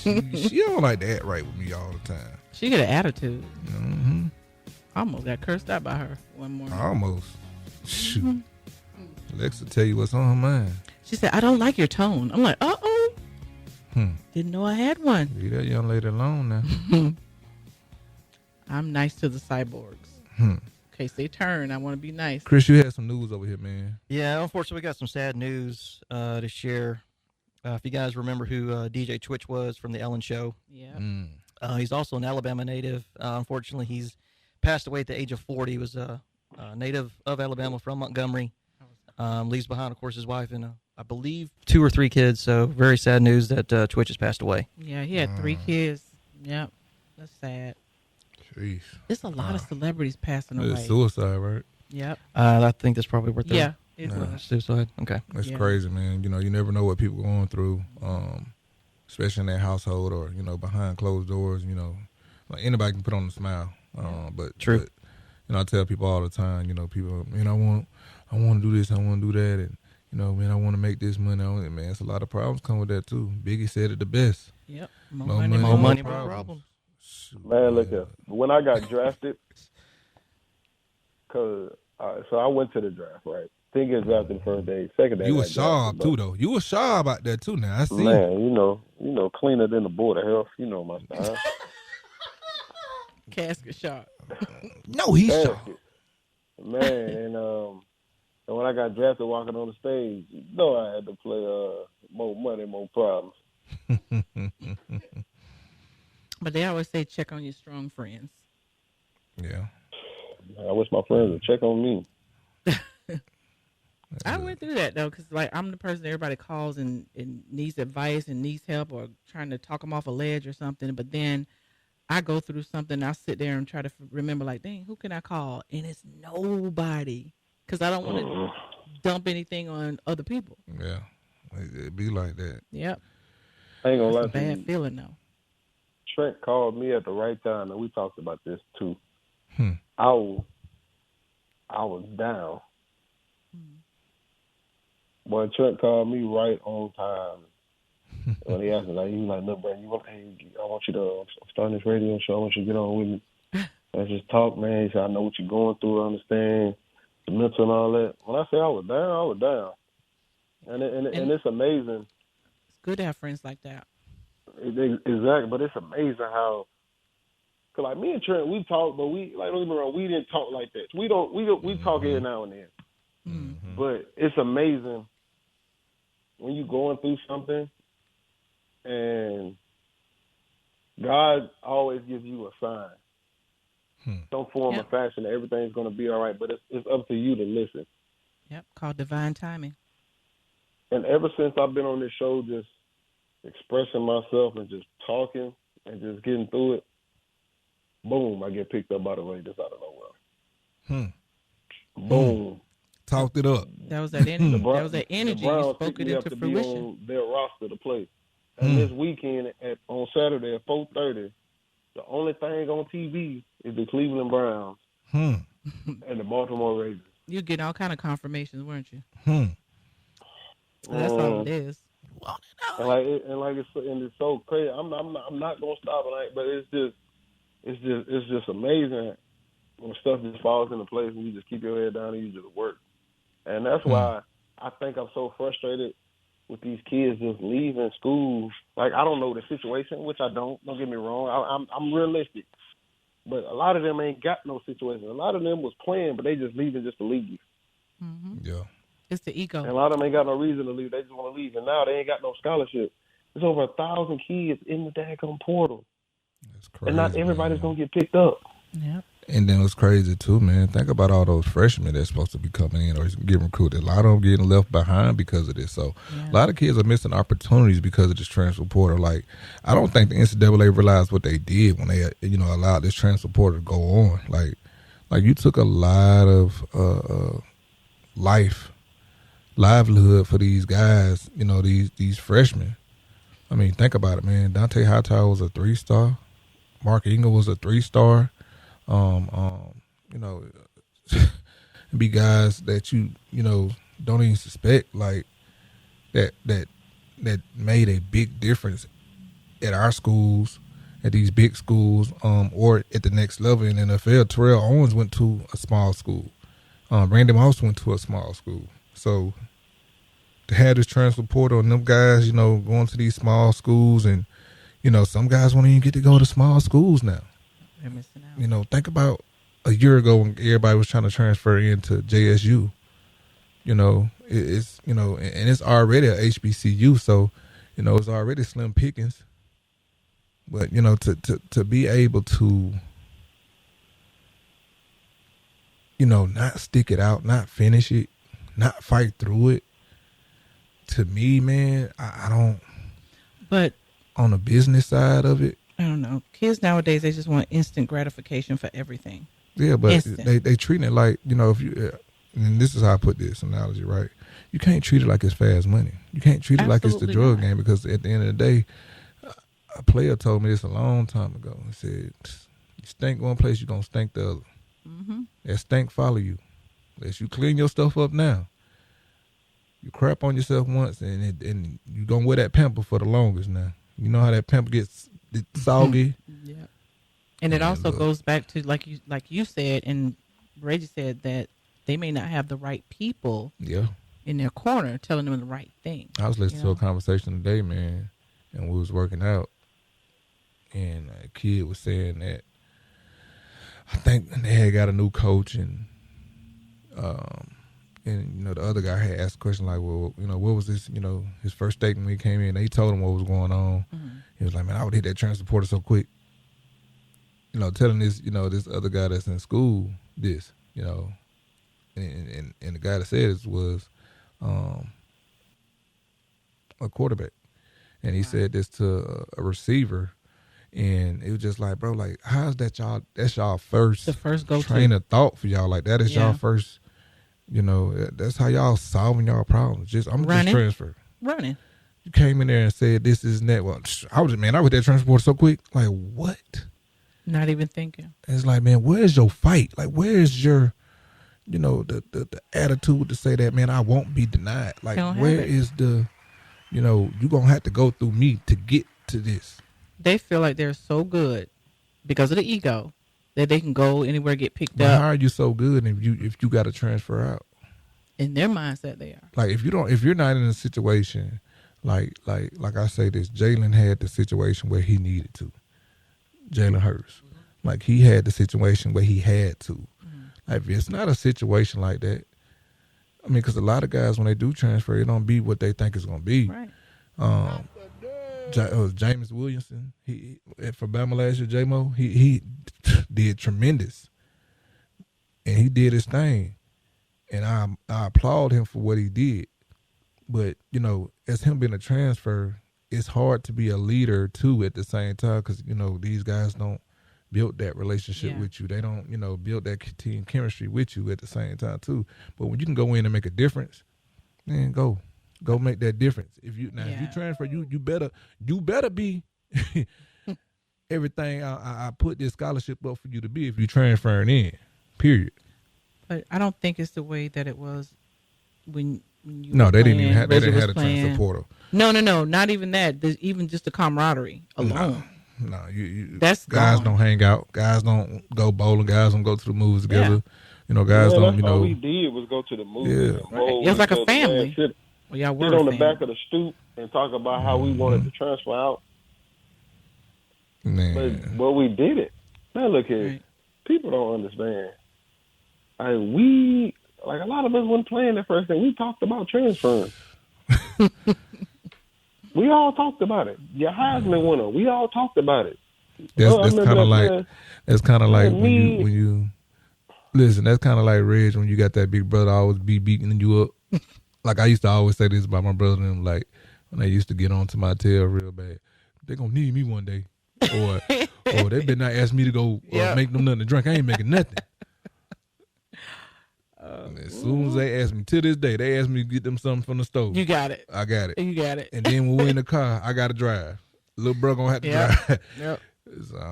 she don't like to act right with me all the time. She got an attitude. Mm-hmm. I almost got cursed out by her one morning. Almost. Shoot. Alexa tell you what's on her mind. She said, I don't like your tone. I'm like, uh-oh. Didn't know I had one. Leave that young lady alone now. I'm nice to the cyborgs. case they turn. I want to be nice. Chris, you had some news over here, man. Yeah, unfortunately, we got some sad news to share. If you guys remember who DJ Twitch was from the Ellen Show, Yeah. he's also an Alabama native. Unfortunately, he's passed away at the age of 40. He was a native of Alabama from Montgomery. Leaves behind, of course, his wife and I believe 2 or 3 kids. So very sad news that Twitch has passed away. Yeah, he had 3 kids. Yep, that's sad. Jeez. There's a lot of celebrities passing away. It's suicide, right? Yep. I think that's probably what Yeah, it was. suicide. Okay. That's crazy, man. You know, you never know what people are going through, especially in their household or, you know, behind closed doors. You know, like anybody can put on a smile. But True. But, you know, I tell people all the time, you know, people, man, I want to do this, I want to do that, and you know, man, I want to make this money. Man, it's a lot of problems come with that too. Biggie said it the best. Yep. More money, more problems. Man, look at when I got drafted, so I went to the draft, right? Didn't get drafted the first day. Second day, You was sharp too, though. You was sharp about that too. Now I see. Man, you know, cleaner than the Board of Health. You know my style. Casket shot. No, he's sharp. Man, and when I got drafted walking on the stage, you know I had to play more money, more problems. But they always say check on your strong friends. Yeah. I wish my friends would check on me. I went through that though, because like I'm the person everybody calls and needs advice and needs help or trying to talk them off a ledge or something. But then I go through something, I sit there and try to remember, like, dang, who can I call? And it's nobody, because I don't want to dump anything on other people. Yeah, it be like that. Yep. I ain't gonna lie That's a bad feeling though. Trent called me at the right time, and we talked about this too. I was down. Boy, Trent called me right on time. When he asked me, like, he was like, look, bro, I want you to start this radio show. I want you to get on with me. Let's just talk, man. He said, I know what you're going through. I understand the mental and all that. When I say I was down. And it's amazing. It's good to have friends like that. Exactly, but it's amazing how, cause like me and Trent, we talk, but we like don't get me wrong, we didn't talk like that. We talk every now and then, but it's amazing when you going through something, and God always gives you a sign, some form of fashion that everything's gonna be all right. But it's up to you to listen. Yep, called divine timing. And ever since I've been on this show, just expressing myself and just talking and just getting through it, boom, I get picked up by the radio just out of nowhere. Boom. Talked it up. That was that energy. That was that energy. The You Browns spoke picked it me up into to fruition. be on their roster to play. And this weekend on Saturday at 4:30, the only thing on TV is the Cleveland Browns and the Baltimore Ravens. You getting all kind of confirmations, weren't you? That's all it is. It's so crazy. I'm not gonna stop it, but it's just amazing when stuff just falls into place and you just keep your head down and you just work. And that's why I think I'm so frustrated with these kids just leaving school. Like, I don't know the situation, which I don't get me wrong. I'm realistic. But a lot of them ain't got no situation. A lot of them was playing, but they just leaving just to leave. Yeah. It's the ego. And a lot of them ain't got no reason to leave. They just want to leave. And now they ain't got no scholarship. There's over 1,000 kids in the daggone portal. That's crazy. And not everybody's going to get picked up. Yep. And then it's crazy too, man. Think about all those freshmen that's supposed to be coming in or getting recruited. A lot of them getting left behind because of this. So a lot of kids are missing opportunities because of this transfer portal. Like, I don't think the NCAA realized what they did when they, allowed this transfer portal to go on. Like you took a lot of livelihood for these guys. These freshmen. I mean, think about it, man. Dante Hightower was a 3-star. Mark Ingle was a 3-star. Be guys that you don't even suspect, like that made a big difference at our schools, at these big schools, or at the next level in the NFL. Terrell Owens went to a small school. Randy Moss went to a small school. So to have this transfer portal and them guys, going to these small schools, and some guys won't even get to go to small schools now. They're missing out. Think about a year ago when everybody was trying to transfer into JSU. You know, it's you know, and it's already a HBCU, so you know it's already slim pickings. But you know, to be able to, you know, not stick it out, not finish it, not fight through it. To me, man, I don't. But on the business side of it, I don't know. Kids nowadays, they just want instant gratification for everything. Yeah, but instant. they treat it like, you know, if you, and this is how I put this analogy, right? You can't treat it like it's fast money. You can't treat it like it's the drug game, because at the end of the day, a player told me this a long time ago. He said, "You stink one place, you're gonna stink the other. Mm-hmm. That stink follow you. Unless you clean your stuff up now. You crap on yourself once, and you gonna wear that pamper for the longest now. You know how that pamper gets soggy." Yeah. And it also goes back to like you said, and Reggie said, that they may not have the right people in their corner telling them the right thing. I was listening to a conversation today, man, and we was working out, and a kid was saying that I think they had got a new coach, and you know, the other guy had asked a question like, well, you know, what was this, you know, his first statement when he came in. They told him what was going on. Mm-hmm. He was like, man, I would hit that transporter so quick. You know, telling this, you know, this other guy that's in school this, you know, and the guy that said this was a quarterback. And he said this to a receiver, and it was just like, bro, like, how's that y'all, that's y'all first, the first go-to train of thought for y'all. Like, that is y'all first, you know, that's how y'all solving y'all problems. I'm just transfer. Running. You came in there and said this is that. Well, I was that transport so quick. Like, what? Not even thinking. And it's like, man, where's your fight? Like, where's your, you know, the attitude to say that, man, I won't be denied. Like, where is the, you know, you're going to have to go through me to get to this. They feel like they're so good because of the ego that they can go anywhere, get picked up. How are you so good if you got to transfer out? In their mindset, they are. Like, if you're not in a situation, like I say this, Jalen had the situation where he needed to. Jalen Hurts. Like, he had the situation where he had to. Like, if it's not a situation like that, I mean, because a lot of guys, when they do transfer, it don't be what they think it's going to be. Right. James Williamson, he for Bama last year, J-Mo, he did tremendous. And he did his thing. And I applaud him for what he did. But, you know, as him being a transfer, it's hard to be a leader too at the same time, because, you know, these guys don't build that relationship with you. They don't, you know, build that team chemistry with you at the same time too. But when you can go in and make a difference, man, go make that difference. If you transfer, you better be everything I put this scholarship up for you to be if you transferring in. Period. But I don't think it's the way that it was when you they didn't even have a transfer portal. No, not even that. There's even just the camaraderie alone. No, that's guys gone. don't hang out. Guys don't go bowling. Guys don't go to the movies together. Yeah. You know, guys don't. You know, all we did was go to the movies. Yeah, right. It was like a family. Sit on the back of the stoop and talk about how we wanted to transfer out. Man. But we did it. Now look here, right. People don't understand. A lot of us weren't playing that first thing. We talked about transferring. We all talked about it. Your Heisman winner. We all talked about it. That's kind of like when you listen. That's kind of like Reg when you got that big brother always be beating you up. Like I used to always say this about my brother and them, like when they used to get onto my tail real bad. They gonna need me one day, or they better not ask me to go make them nothing to drink. I ain't making nothing. As soon as they ask me, to this day, they ask me to get them something from the stove. You got it. I got it. You got it. And then when we're in the car, I got to drive. Little bro gonna have to drive. Yep.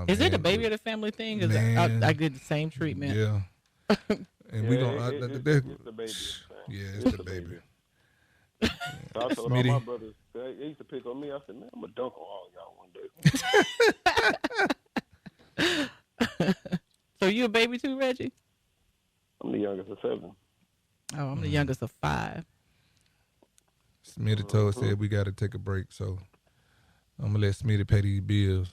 Is it a baby of the family thing? Cause I did the same treatment. Yeah. And we gonna. It's the baby. Yeah, it's the baby. I told all my brothers, they used to pick on me. I said, man, I'm gonna dunk on all y'all one day. So you a baby too, Reggie? I'm the youngest of 7. Oh, I'm the youngest of 5. Smitty said we got to take a break, so I'm gonna let Smitty pay these bills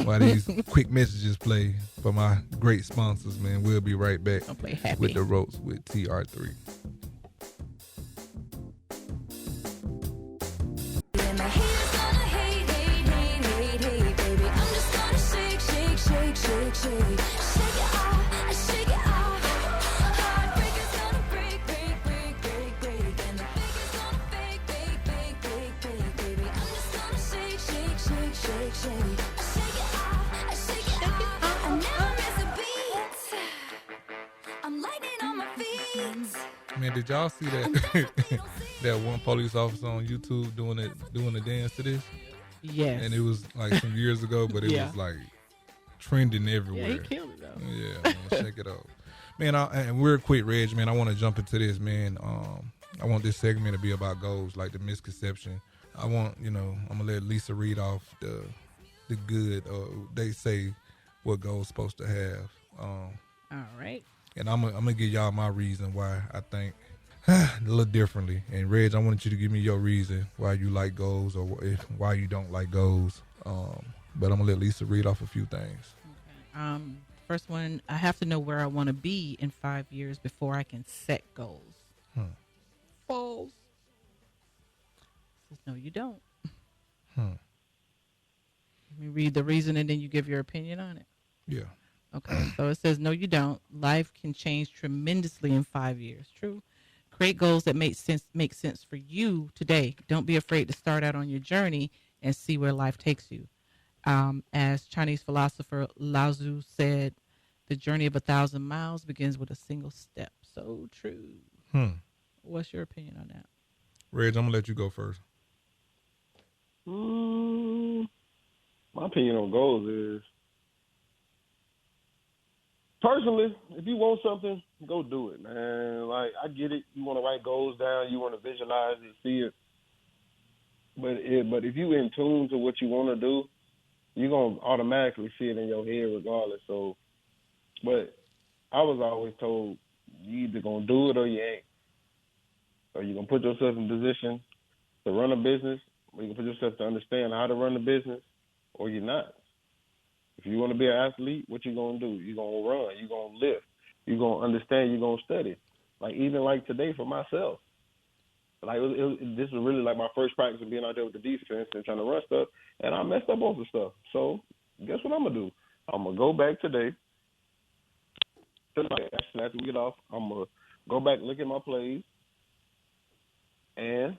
while these quick messages play for my great sponsors, man. We'll be right back I'll play happy. with the ropes with TR3. Man, did y'all see that that one police officer on YouTube doing the dance to this? Yes. And it was like some years ago, but it was like trending everywhere. Yeah, he killed it though. Yeah, man, shake it up. Man, and real quick, Reg, man, I want to jump into this, man. I want this segment to be about goals, like the misconception. I want, I'm going to let Lisa read off the good, they say what goals supposed to have. All right. And I'm going to give y'all my reason why I think a little differently. And Reg, I want you to give me your reason why you like goals or why you don't like goals. But I'm going to let Lisa read off a few things. Okay. First one, I have to know where I want to be in 5 years before I can set goals. False. Says, no, you don't. Let me read the reason and then you give your opinion on it. Yeah. Okay, so it says, no, you don't. Life can change tremendously in 5 years. True. Create goals that make sense for you today. Don't be afraid to start out on your journey and see where life takes you. As Chinese philosopher Lao Tzu said, the journey of 1,000 miles begins with a single step. So true. What's your opinion on that? Reg, I'm going to let you go first. My opinion on goals is, personally, if you want something, go do it, man. Like, I get it. You want to write goals down. You want to visualize it, see it. But if you in tune to what you want to do, you're going to automatically see it in your head regardless. So, but I was always told you either going to do it or you ain't. So you're going to put yourself in position to run a business, or you can put yourself to understand how to run the business, or you're not. If you want to be an athlete, what you going to do? You're going to run. You're going to lift. You're going to understand. You're going to study. Like, even like today for myself. Like, this was really like my first practice of being out there with the defense and trying to run stuff, and I messed up on some stuff. So guess what I'm going to do? I'm going to go back today. After we get off, I'm going to go back and look at my plays and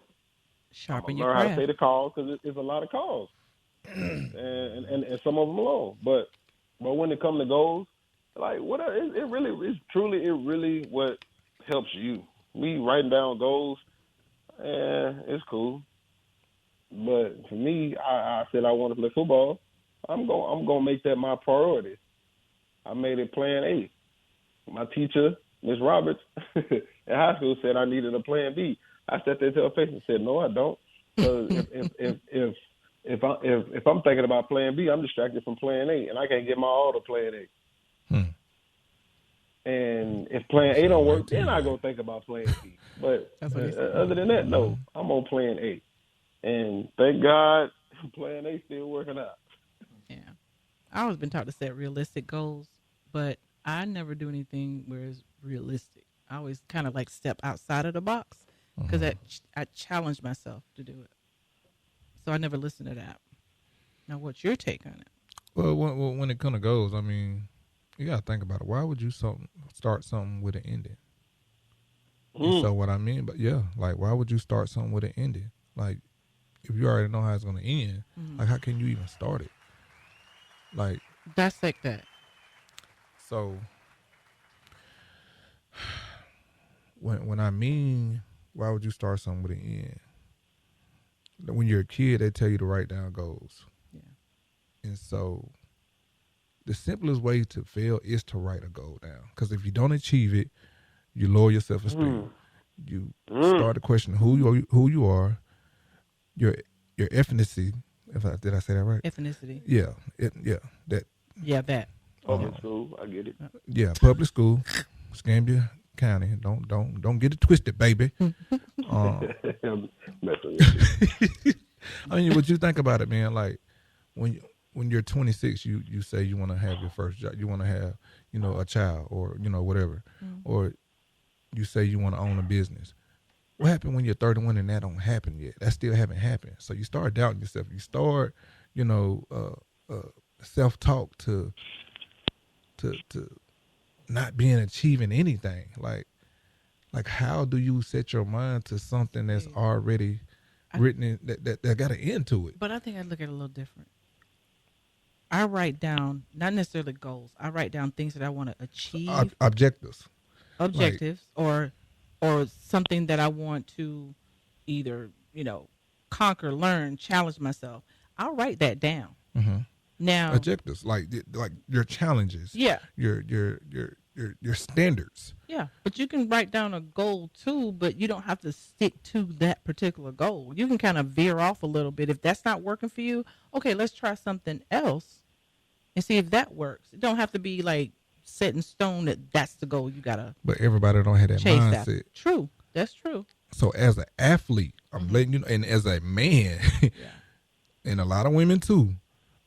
sharpen your learn craft. how to say the calls, because it's a lot of calls. and some of them long. But when it comes to goals, like, it really what helps you. Me writing down goals, it's cool. But for me, I said I want to play football. I'm gonna make that my priority. I made it plan A. My teacher, Miss Roberts, in high school said I needed a plan B. I sat there to her face and said, no, I don't. Because if I'm thinking about plan B, I'm distracted from plan A, and I can't get my all to plan A. And if plan A don't work, then I go think about plan B. But other than that, no, I'm on plan A. And thank God, plan A still working out. Yeah. I always been taught to set realistic goals, but I never do anything where it's realistic. I always kind of like step outside of the box because I challenge myself to do it. So I never listen to that. Now, what's your take on it? Well, when it comes to goals, I mean, you got to think about it. Why would you start something with an ending? So what I mean, but yeah, like, why would you start something with an ending? Like, if you already know how it's going to end, like, how can you even start it? Like, dissect that. So when I mean, why would you start something with an end? When you're a kid, they tell you to write down goals. Yeah. And so the simplest way to fail is to write a goal down. Because if you don't achieve it, you lower your self-esteem. You start to question who you are, your ethnicity. Did I say that right? Ethnicity. Yeah. That. Yeah, that. Public school, I get it. Yeah, public school, Escambia County. Don't get it twisted, baby. I mean, what you think about it, man? Like when you're 26, you say you want to have your first job, you want to have, a child or whatever, or you say you want to own a business. What happened when you're 31 and that don't happen yet? That still haven't happened. So you start doubting yourself. You start, self-talk to not being achieving anything. Like how do you set your mind to something that's already written in, that got an end to it? But I think I look at it a little different. I write down not necessarily goals. I write down things that I want to achieve. Objectives, or something that I want to either conquer, learn, challenge myself. I'll write that down. Mm-hmm. Now objectives like your challenges. Yeah. Your standards. Yeah, but you can write down a goal too, but you don't have to stick to that particular goal. You can kind of veer off a little bit. If that's not working for you, okay, let's try something else and see if that works. It don't have to be like set in stone that that's the goal you gotta. But everybody don't have that mindset. That. True, that's true. So as an athlete, I'm letting you know, and as a man, and a lot of women too,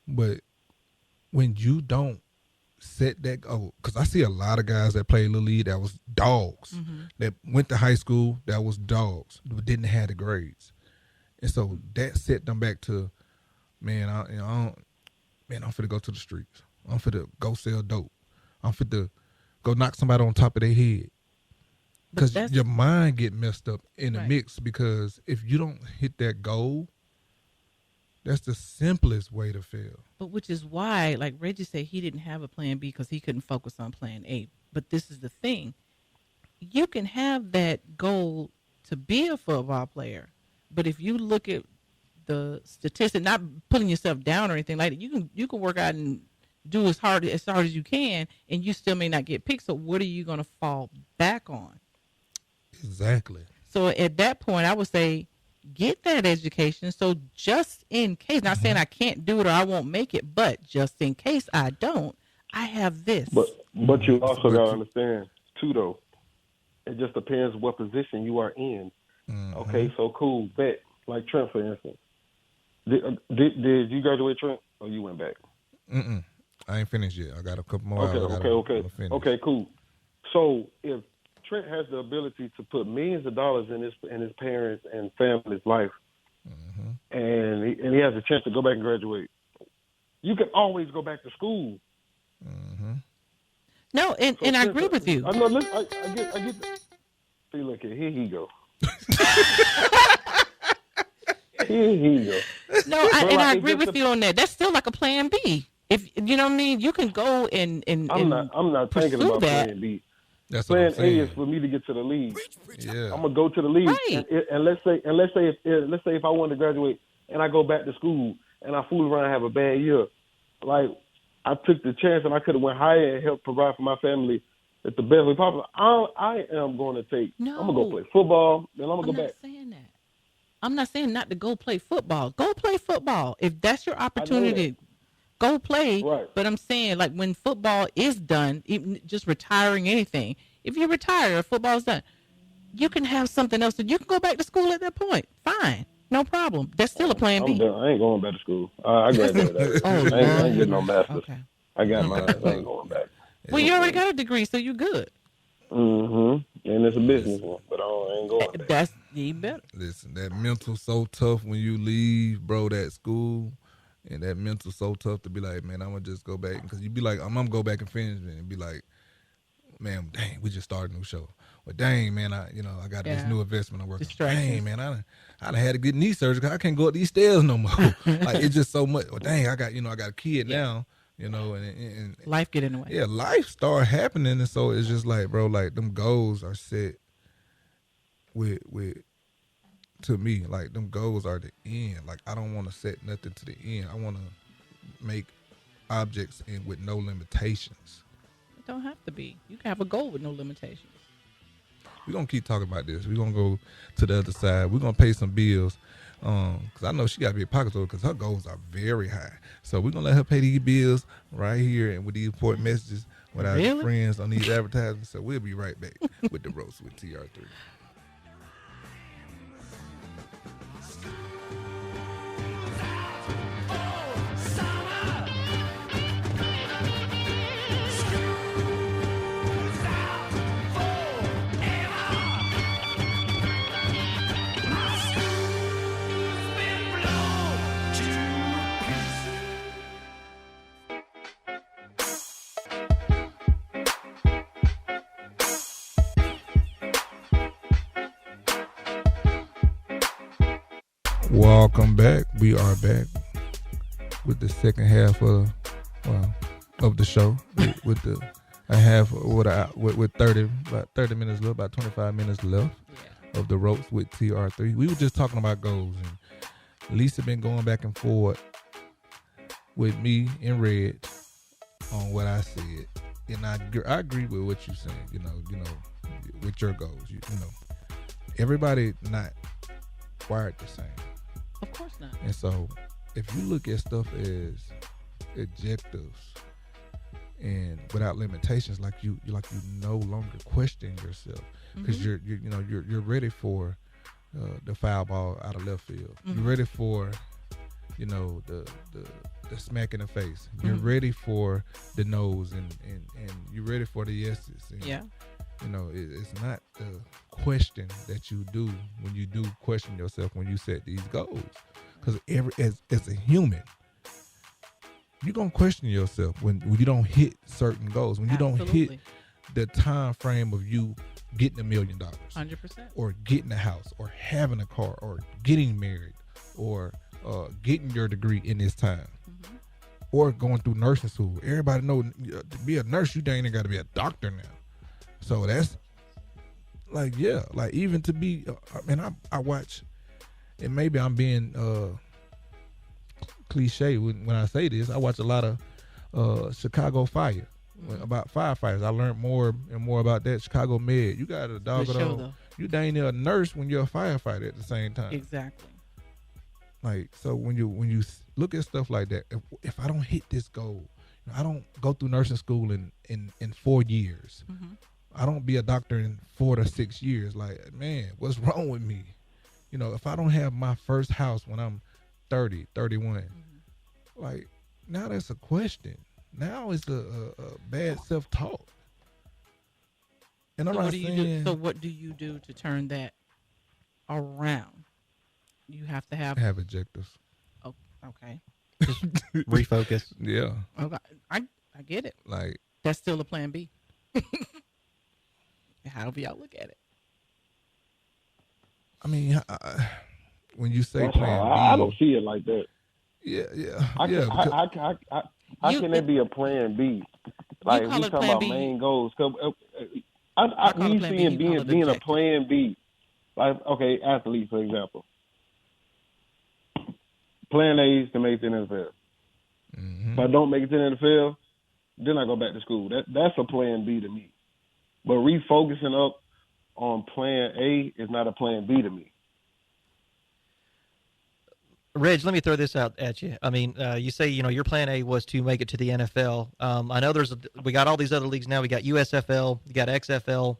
but when you don't set that goal, because I see a lot of guys that play Little League that was dogs, that went to high school that was dogs, but didn't have the grades, and so that set them back to, man, I'm finna go to the streets. I'm finna go sell dope. I'm finna go knock somebody on top of their head. Because your mind get messed up in the mix, because if you don't hit that goal, that's the simplest way to fail. But which is why, like Reggie said, he didn't have a plan B because he couldn't focus on plan A. But this is the thing. You can have that goal to be a football player, but if you look at the statistics, not putting yourself down or anything like that, you can work out and do as hard as you can, and you still may not get picked. So what are you going to fall back on? Exactly. So at that point, I would say get that education. So just in case, not saying I can't do it or I won't make it, but just in case I don't, I have this. But you also got to understand too, though. It just depends what position you are in. Mm-hmm. Okay, so cool. Bet, like Trent, for instance. Did you graduate, Trent, or you went back? I ain't finished yet. I got a couple more hours. Okay, cool. So if Trent has the ability to put millions of dollars in his parents' and family's life, and he has a chance to go back and graduate, you can always go back to school. No, and I agree with you. I know. I get. See, look here he go. Here he go. No, I agree with you on that. That's still like a plan B. If you know what I mean, you can go and I'm not thinking about that. plan B. That's plan A is for me to get to the league. Yeah. I'm gonna go to the league, right. and let's say if I wanted to graduate and I go back to school and I fool around and have a bad year, like I took the chance and I could have went higher and helped provide for my family at the best way possible. I am going to take. No, I'm gonna go play football. Then I'm gonna go back. I'm not saying that. I'm not saying not to go play football. Go play football if that's your opportunity. Go play, right. But I'm saying, like, when football is done, even just retiring anything, if you retire, football's done, you can have something else. You can go back to school at that point. Fine. No problem. That's still a plan B. I ain't going back to school. I graduated. I ain't getting no master's. Okay. I got mine. I ain't going back. Well, you already got a degree, so you're good. And it's a business one, but I ain't going back. That's even better. Listen, that mental so tough when you leave, bro, that school. And that mental so tough to be like, man, I'm going to just go back. Because you be like, I'm going to go back and finish it. And be like, man, dang, we just started a new show. But dang, man, I got this new investment I'm working on. Dang, man, I done had to get knee surgery because I can't go up these stairs no more. Like, it's just so much. Well, dang, I got a kid now, and life get in the way. Yeah, life start happening. And so it's just like, bro, like, them goals are set with to me, like, them goals are the end. Like, I don't want to set nothing to the end. I want to make objects with no limitations. It don't have to be. You can have a goal with no limitations. We're going to keep talking about this. We're going to go to the other side. We're going to pay some bills because I know she got to be a pocket holder because her goals are very high. So we're going to let her pay these bills right here and with these important messages with our friends on these advertisements. So we'll be right back with the roast with TR3. Welcome back. We are back with the second half of the show. with the a half with 30 minutes left, about 25 minutes left of the ropes with TR3. We were just talking about goals, and Lisa been going back and forth with me and Red on what I said, and I agree with what you're saying. You know, with your goals, you know, everybody not wired the same. Of course not. And so, if you look at stuff as objectives and without limitations, like you no longer question yourself because you're ready for the foul ball out of left field. You're ready for the smack in the face. You're ready for the nose and you're ready for the yeses. And, it's not the question that you do when you do question yourself when you set these goals. Because as a human, you're going to question yourself when you don't hit certain goals, when you don't hit the time frame of you getting $1 million. 100%. Or getting a house, or having a car, or getting married, or getting your degree in this time. Or going through nursing school. Everybody know to be a nurse, you ain't got to be a doctor now. So that's even to be, I watch, and maybe I'm being cliche when I say this, I watch a lot of Chicago Fire, about firefighters. I learned more and more about that. Chicago Med. You got a dog on. You ain't a nurse when you're a firefighter at the same time. Exactly. Like, so when you look at stuff like that, if I don't hit this goal, I don't go through nursing school in 4 years. I don't be a doctor in 4 to 6 years. Like, man, what's wrong with me? If I don't have my first house when I'm 30, 31, like, now that's a question. Now it's a bad self-talk. And I'm not saying. So what do you do to turn that around? You have to have objectives. Oh, okay. Just refocus. Yeah. Okay, I get it. Like, that's still a plan B. However y'all look at it. I mean, when you say plan B, I don't see it like that. Yeah. How can there be a plan B? Like, if we talking about main goals, I need seeing being a plan B. Like, okay, athlete, for example. Plan A is to make the NFL. If I don't make it to the NFL, then I go back to school. That's a plan B to me. But refocusing up on plan A is not a plan B to me. Reg, let me throw this out at you. I mean, you say, your plan A was to make it to the NFL. I know we got all these other leagues now. We got USFL, you got XFL.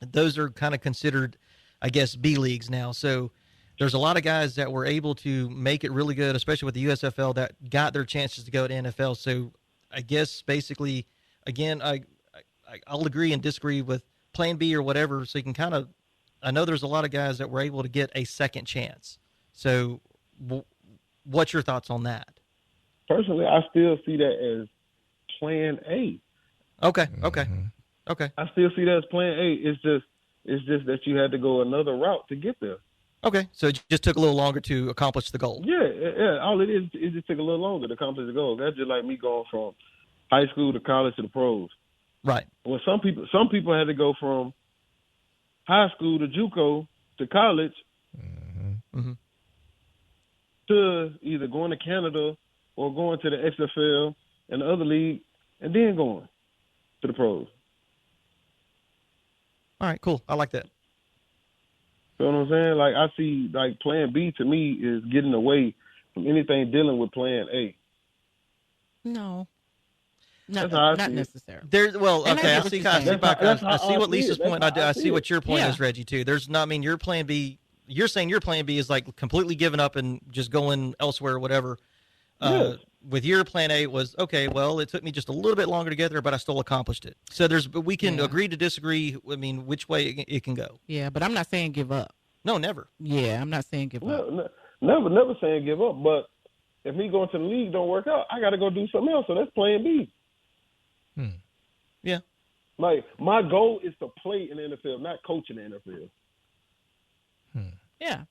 Those are kind of considered, I guess, B leagues now. So there's a lot of guys that were able to make it really good, especially with the USFL, that got their chances to go to NFL. So I guess basically, again, I'll agree and disagree with plan B or whatever. So you can kind of, I know there's a lot of guys that were able to get a second chance. So what's your thoughts on that? Personally, I still see that as plan A. Okay. I still see that as plan A. It's just that you had to go another route to get there. Okay, so it just took a little longer to accomplish the goal. Yeah. All it is, it just took a little longer to accomplish the goal. That's just like me going from high school to college to the pros. Right. Well, some people had to go from high school to JUCO to college to either going to Canada or going to the XFL and the other league and then going to the pros. All right, cool. I like that. You know what I'm saying? Like, I see, like, plan B to me is getting away from anything dealing with plan A. No. Not necessarily. I see what Lisa's point. I see what your point is, Reggie, too. There's not, your plan B, you're saying your plan B is like completely giving up and just going elsewhere or whatever. Yes. With your plan A was, okay, well, it took me just a little bit longer to get there, but I still accomplished it. So we can agree to disagree. I mean, which way it can go. Yeah, but I'm not saying give up. No, never. Yeah, I'm not saying give up. Never saying give up. But if me going to the league don't work out, I got to go do something else. So that's plan B. Yeah. Like, my goal is to play in the NFL, not coach in the NFL. Yeah.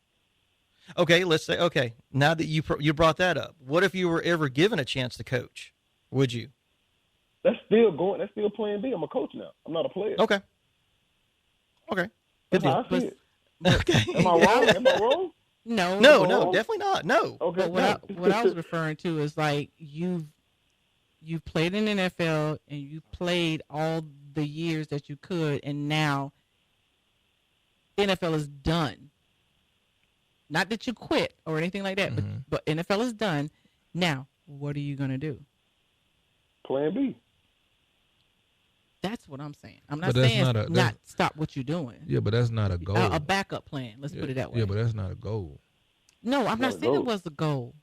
Okay, let's say, okay, now that you brought that up, what if you were ever given a chance to coach? Would you? That's still going. That's still plan B. I'm a coach now. I'm not a player. Okay. Good That's deal. how I see it. Okay. Am I wrong? Am I wrong? No, definitely not. No. Okay. But what I was referring to is like you've played in the NFL and you played all the years that you could, and now NFL is done. Not that you quit or anything like that, but NFL is done. Now, what are you gonna do? Plan B. That's what I'm saying. I'm not saying not stop what you're doing. Yeah, but that's not a goal. A backup plan. Let's put it that way. Yeah, but that's not a goal. No, I'm not saying it was a goal.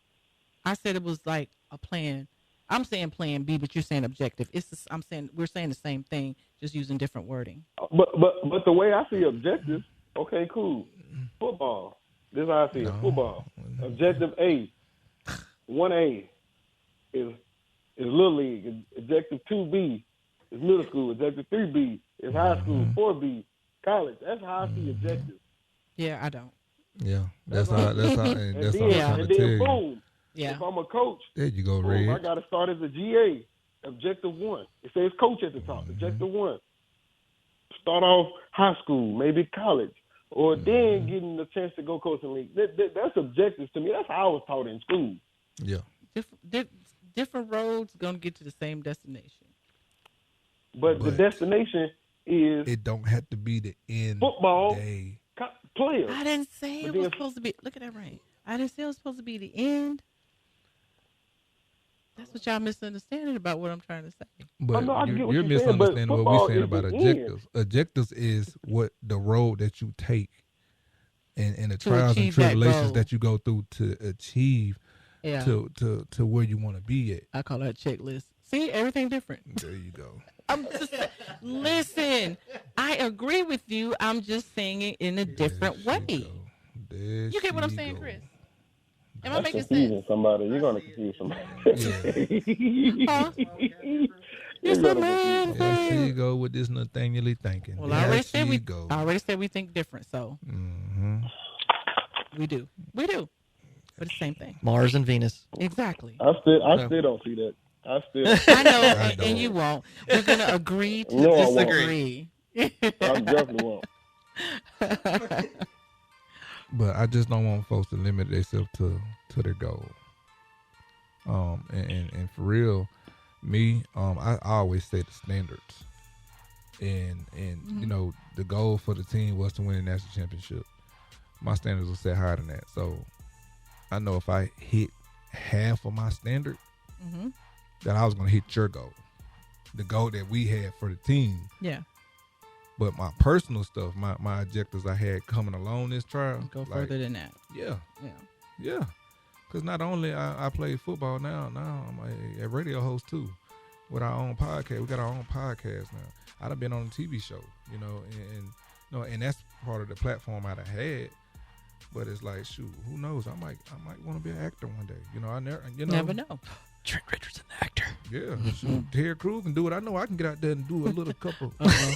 I said it was like a plan. I'm saying plan B, but you're saying objective. I'm saying we're saying the same thing, just using different wording. But the way I see objectives, okay, cool. Football. This is how I see it. Football. Objective A, 1A is Little League. Objective 2B is middle school. Objective 3B is high school. 4B, college. That's how I see objectives. Yeah, I don't. Yeah, that's how. And then, I'm trying to tell you. Boom. Yeah. If I'm a coach, There you go, boom, Red. I got to start as a GA. Objective 1. It says coach at the top. Objective 1. Start off high school, maybe college, or then getting the chance to go coach in the league. That's objectives to me. That's how I was taught in school. Yeah. Different roads gonna get to the same destination. But the destination is it don't have to be the end football day. Players. I didn't say it was supposed to be. Look at that rain. I didn't say it was supposed to be the end. That's what y'all misunderstanding about what I'm trying to say. But no, I get what you're you're saying, but misunderstanding what we're football saying is about the objectives. Objectives is what the road that you take and the trials and achieve that tribulations goal. that you go through to achieve Yeah. to where you want to be at. I call that checklist. See, everything different. There you go. I'm just listen. I agree with you. I'm just saying it in a different way. You get what I'm saying, Chris? Am I making sense? Somebody. You're gonna confuse somebody. Huh? It's a man There she thing. go with this Nathaniel thinking. Well, I already said we. go. I already said we think different, so we do. But it's the same thing. Mars and Venus. Exactly. I still don't see that. I I know, I don't. and you won't. We're gonna agree to No, I won't. disagree. I definitely won't. But I just don't want folks to limit themselves to their goal. And for real, me, I always say the standards. And you know, the goal for the team was to win the national championship. My standards were set higher than that. So I know if I hit half of my standard, that I was gonna hit your goal. The goal that we had for the team. Yeah. But my personal stuff, my objectives I had coming along this trial. Go further than that. Yeah. Yeah. Yeah. Because not only I play football now I'm a radio host too with our own podcast. We got our own podcast now. I'd have been on a TV show, you know, and that's part of the platform I'd have had. But it's like, shoot, who knows? I might want to be an actor one day. You know, Never know. Trent Richardson, the actor. Yeah, shoot, TR3 can do it. I know I can get out there and do a little couple. Well,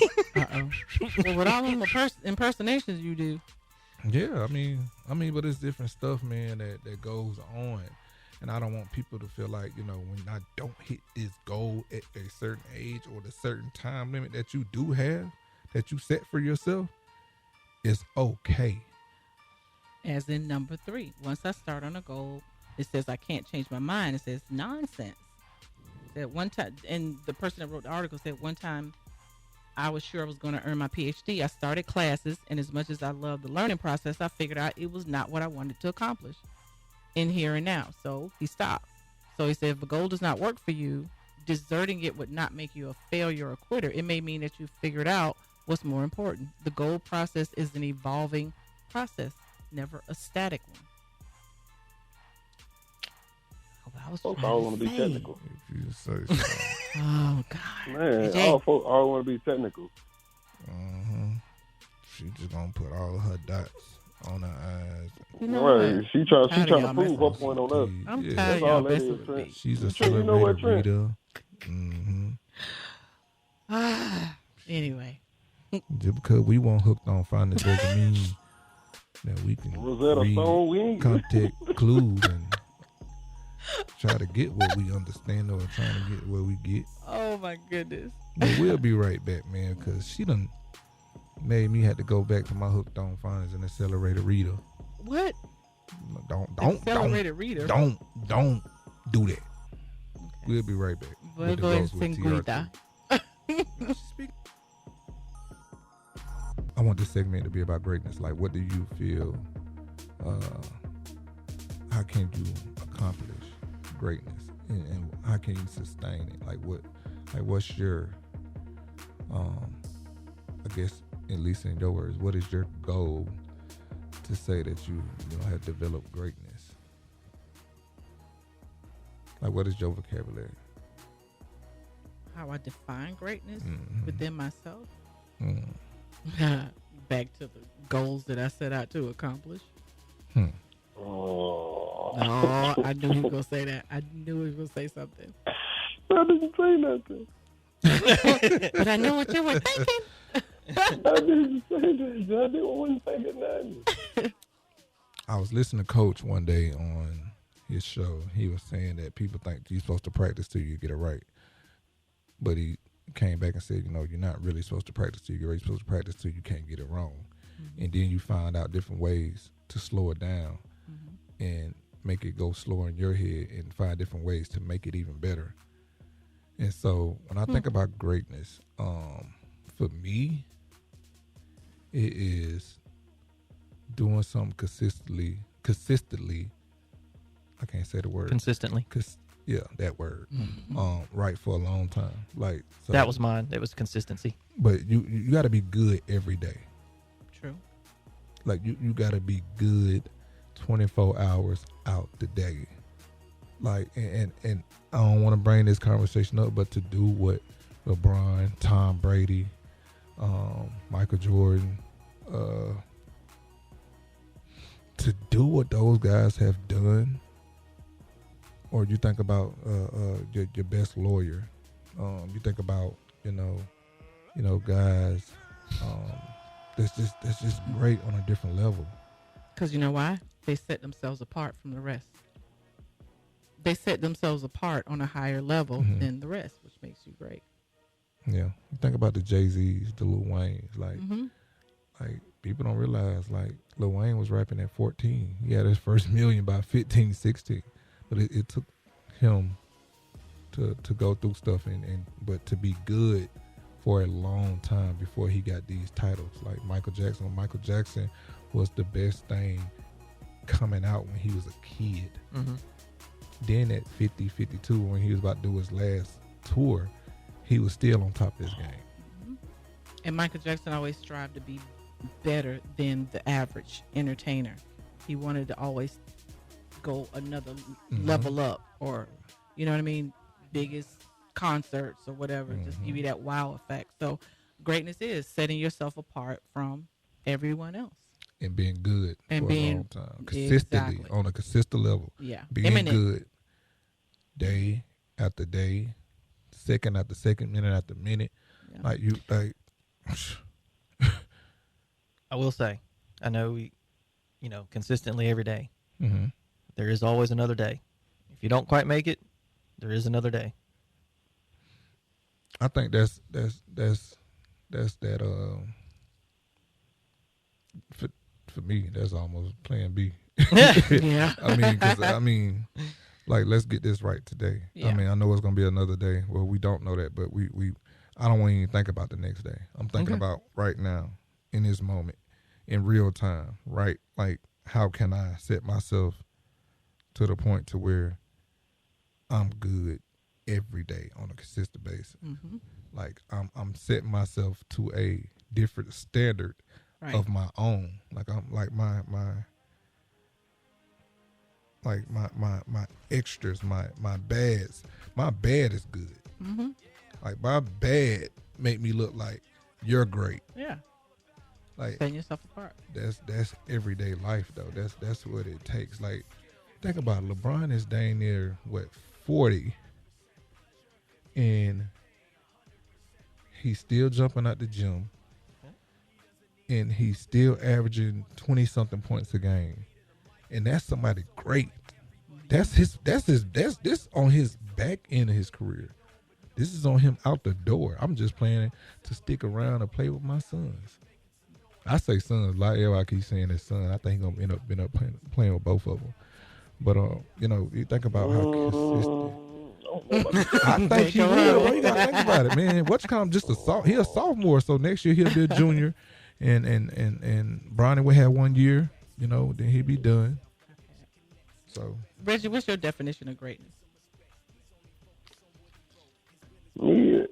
with all them impersonations you do. Yeah, I mean, but it's different stuff, man, that goes on. And I don't want people to feel like, you know, when I don't hit this goal at a certain age or the certain time limit that you do have, that you set for yourself, it's okay. As in number 3. Once I start on a goal, it says I can't change my mind. It says nonsense. That one time, and the person that wrote the article said one time I was sure I was going to earn my PhD. I started classes, and as much as I love the learning process, I figured out it was not what I wanted to accomplish in here and now. So he stopped. So he said, if a goal does not work for you, deserting it would not make you a failure or a quitter. It may mean that you figured out what's more important. The goal process is an evolving process, never a static one. Folks all want to be technical. If you say so. Oh, God. Man, Jay. all folks all want to be technical. She just gonna put all of her dots on her eyes. You know Right. what? She trying Tired to of y'all prove her messing point on us. I'm Yeah. tired That's of all y'all that messing is, with Trent. me. She's a Trent, you know what, celebrated Trent? reader. Anyway. Just because we weren't hooked on finding doesn't mean that we can Rosetta read Stone, we ain't contact clues and try to get what we understand or trying to get what we get. Oh my goodness. But we'll be right back, man, because she done made me have to go back to my hooked on phonics and accelerated reader. What? Don't Accelerated reader. Don't do that. Okay. We'll be right back. We'll with the go ahead Ghost and with sing TR3. Guida. I want this segment to be about greatness. Like, what do you feel? How can you accomplish greatness, and how can you sustain it? What's your, I guess, at least in your words, what is your goal to say that you have developed greatness? Like, what is your vocabulary? How I define greatness Mhm. within myself. Mm. Back to the goals that I set out to accomplish. Oh. No, I knew he was gonna say that. I knew he was gonna say something. I didn't say nothing. But I know what you were thinking. I didn't say that. I didn't want to think nothing. I was listening to Coach one day on his show. He was saying that people think you're supposed to practice till you get it right. But he came back and said, you're not really supposed to practice till you get it right. You're supposed to practice till you can't get it wrong. Mm-hmm. And then you find out different ways to slow it down and make it go slower in your head and find different ways to make it even better. And so when I think about greatness, for me, it is doing something consistently. I can't say the word. Consistently. Yeah, that word. Right for a long time. Like so, That was mine. It was consistency. But you got to be good every day. True. Like you got to be good 24 hours out the day. Like and I don't want to bring this conversation up, but to do what LeBron, Tom Brady, Michael Jordan, to do what those guys have done. Or you think about your best lawyer. You think about guys that's just great on a different level. Because you know why? They set themselves apart from the rest. They set themselves apart on a higher level than the rest, which makes you great. Yeah, you think about the Jay-Z's, the Lil Wayne's, like people don't realize like Lil Wayne was rapping at 14. He had his first million by 15, 16. But it took him to go through stuff but to be good for a long time before he got these titles. Like Michael Jackson was the best thing coming out when he was a kid. Then at 50, 52, when he was about to do his last tour, he was still on top of his game. And Michael Jackson always strived to be better than the average entertainer. He wanted to always go another level up, or you know what I mean, biggest concerts or whatever, just give you that wow effect. So greatness is setting yourself apart from everyone else and being good and for being a long time, consistently on a consistent level. Yeah, being good day after day, second after second, minute after minute. I will say, I know we, consistently every day. There is always another day. If you don't quite make it, there is another day. I think that's that. For me, that's almost Plan B. Yeah. I mean, like, let's get this right today. Yeah. I mean, I know it's gonna be another day. Well, we don't know that, but I don't want to even think about the next day. I'm thinking about right now, in this moment, in real time, right? Like, how can I set myself to the point to where I'm good every day on a consistent basis? Like, I'm setting myself to a different standard of my own. Like, I'm like my extras, my bads. My bad is good. Like, my bad make me look like you're great. Yeah. Like, setting yourself apart. That's everyday life though. That's what it takes. Like, think about it. LeBron is dang near 40, and he's still jumping out the gym, and he's still averaging 20-something points a game, and that's somebody great. That's this on his back end of his career. This is on him out the door. I'm just planning to stick around and play with my sons. I say sons, like everybody keeps saying his son. I think he's gonna end up playing with both of them. But you think about how consistent. I think he will. Bro. You gotta think about it, man. Just he a sophomore, so next year he'll be a junior, and Bronny will have 1 year. Then he'll be done. So, Reggie, what's your definition of greatness? Yeah,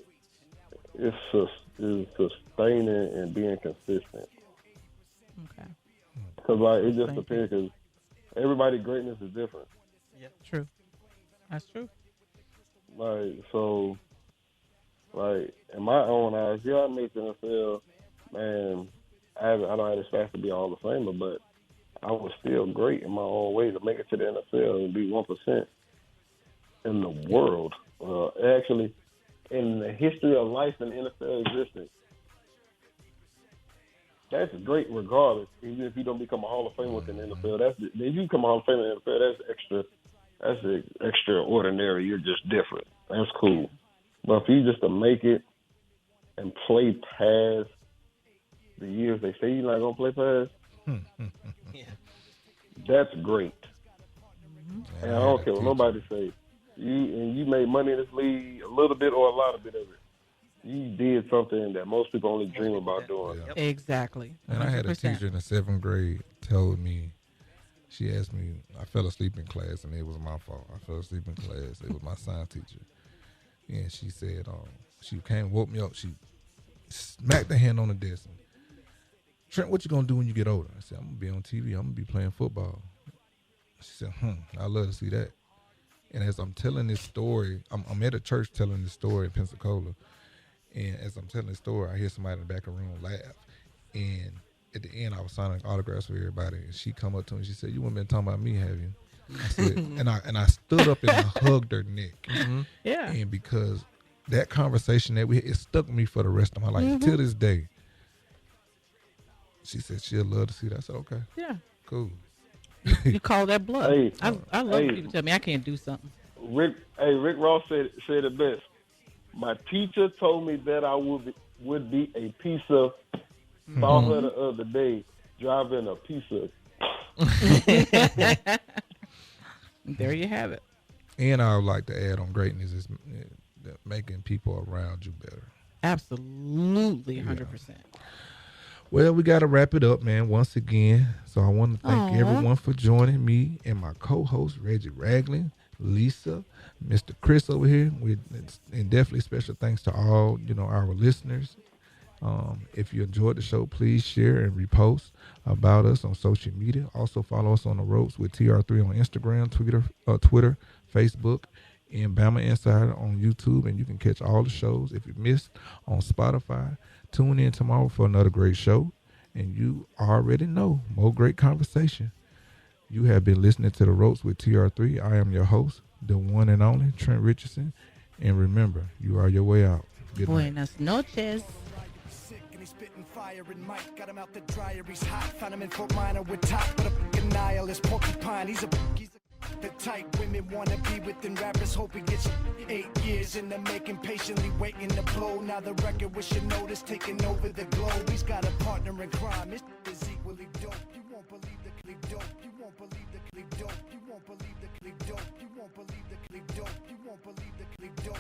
it's sustaining and being consistent. Okay. Because it just depends. Because everybody's greatness is different. Yep. True. That's true. In my own eyes, I make the NFL, man. I don't have this fast to be a Hall of Famer, but I was still great in my own way to make it to the NFL and be 1% in the world. Actually, in the history of life and NFL existence. That's great regardless, even if you don't become a Hall of Famer within the NFL. If you become a Hall of Famer in the NFL, that's extraordinary. You're just different. That's cool. But if you just to make it and play past the years they say you're not going to play past, Yeah. that's great. And I don't care what nobody say. You made money in this league, a little bit or a lot of bit of it. You did something that most people only dream about doing. Yep. Exactly. 100%. And I had a teacher in the 7th grade told me, she asked me, I fell asleep in class, and it was my fault. I fell asleep in class. It was my science teacher. And she said, she came, woke me up. She smacked her hand on the desk. And, Trent, what you going to do when you get older? I said, I'm going to be on TV. I'm going to be playing football. She said, I'd love to see that. And as I'm telling this story, I'm at a church telling this story in Pensacola. And as I'm telling this story, I hear somebody in the back of the room laugh. And at the end, I was signing autographs for everybody. And she come up to me and she said, you haven't been talking about me, have you? I said, and I stood up and I hugged her neck. Mm-hmm. Yeah. And because that conversation that we had, it stuck with me for the rest of my life till this day. She said she'll love to see that. I said, okay. Yeah. Cool. You call that bluff. Hey, I love people tell me I can't do something. Rick Ross said it best. My teacher told me that I would be a piece of. Saw her the other day driving a piece of. There you have it. And I would like to add on greatness is making people around you better. Absolutely, 100%. Well, we got to wrap it up, man, once again. So I want to thank everyone for joining me and my co-host, Reggie Ragland, Lisa, Mr. Chris over here. And definitely special thanks to all, our listeners. If you enjoyed the show, please share and repost about us on social media. Also follow us on The Ropes with TR3 on Instagram, Twitter, Facebook, and Bama Insider on YouTube. And you can catch all the shows if you missed on Spotify. Tune in tomorrow for another great show. And you already know, more great conversation. You have been listening to The Ropes with TR3. I am your host, the one and only Trent Richardson. And remember, you are your way out. Good night. Buenas noches. Spitting fire and Mike got him out the dryer. He's hot. Found him in Fort Minor with top, but a fucking nihilist porcupine. He's the type women wanna be within rappers. Hope he gets 8 years in the making, patiently waiting to blow. Now the record with your notice taking over the globe. He's got a partner in crime. His is equally dope. You won't believe the click dope. You won't believe the click dope. You won't believe the click dope. You won't believe the click dope. You won't believe the click dope.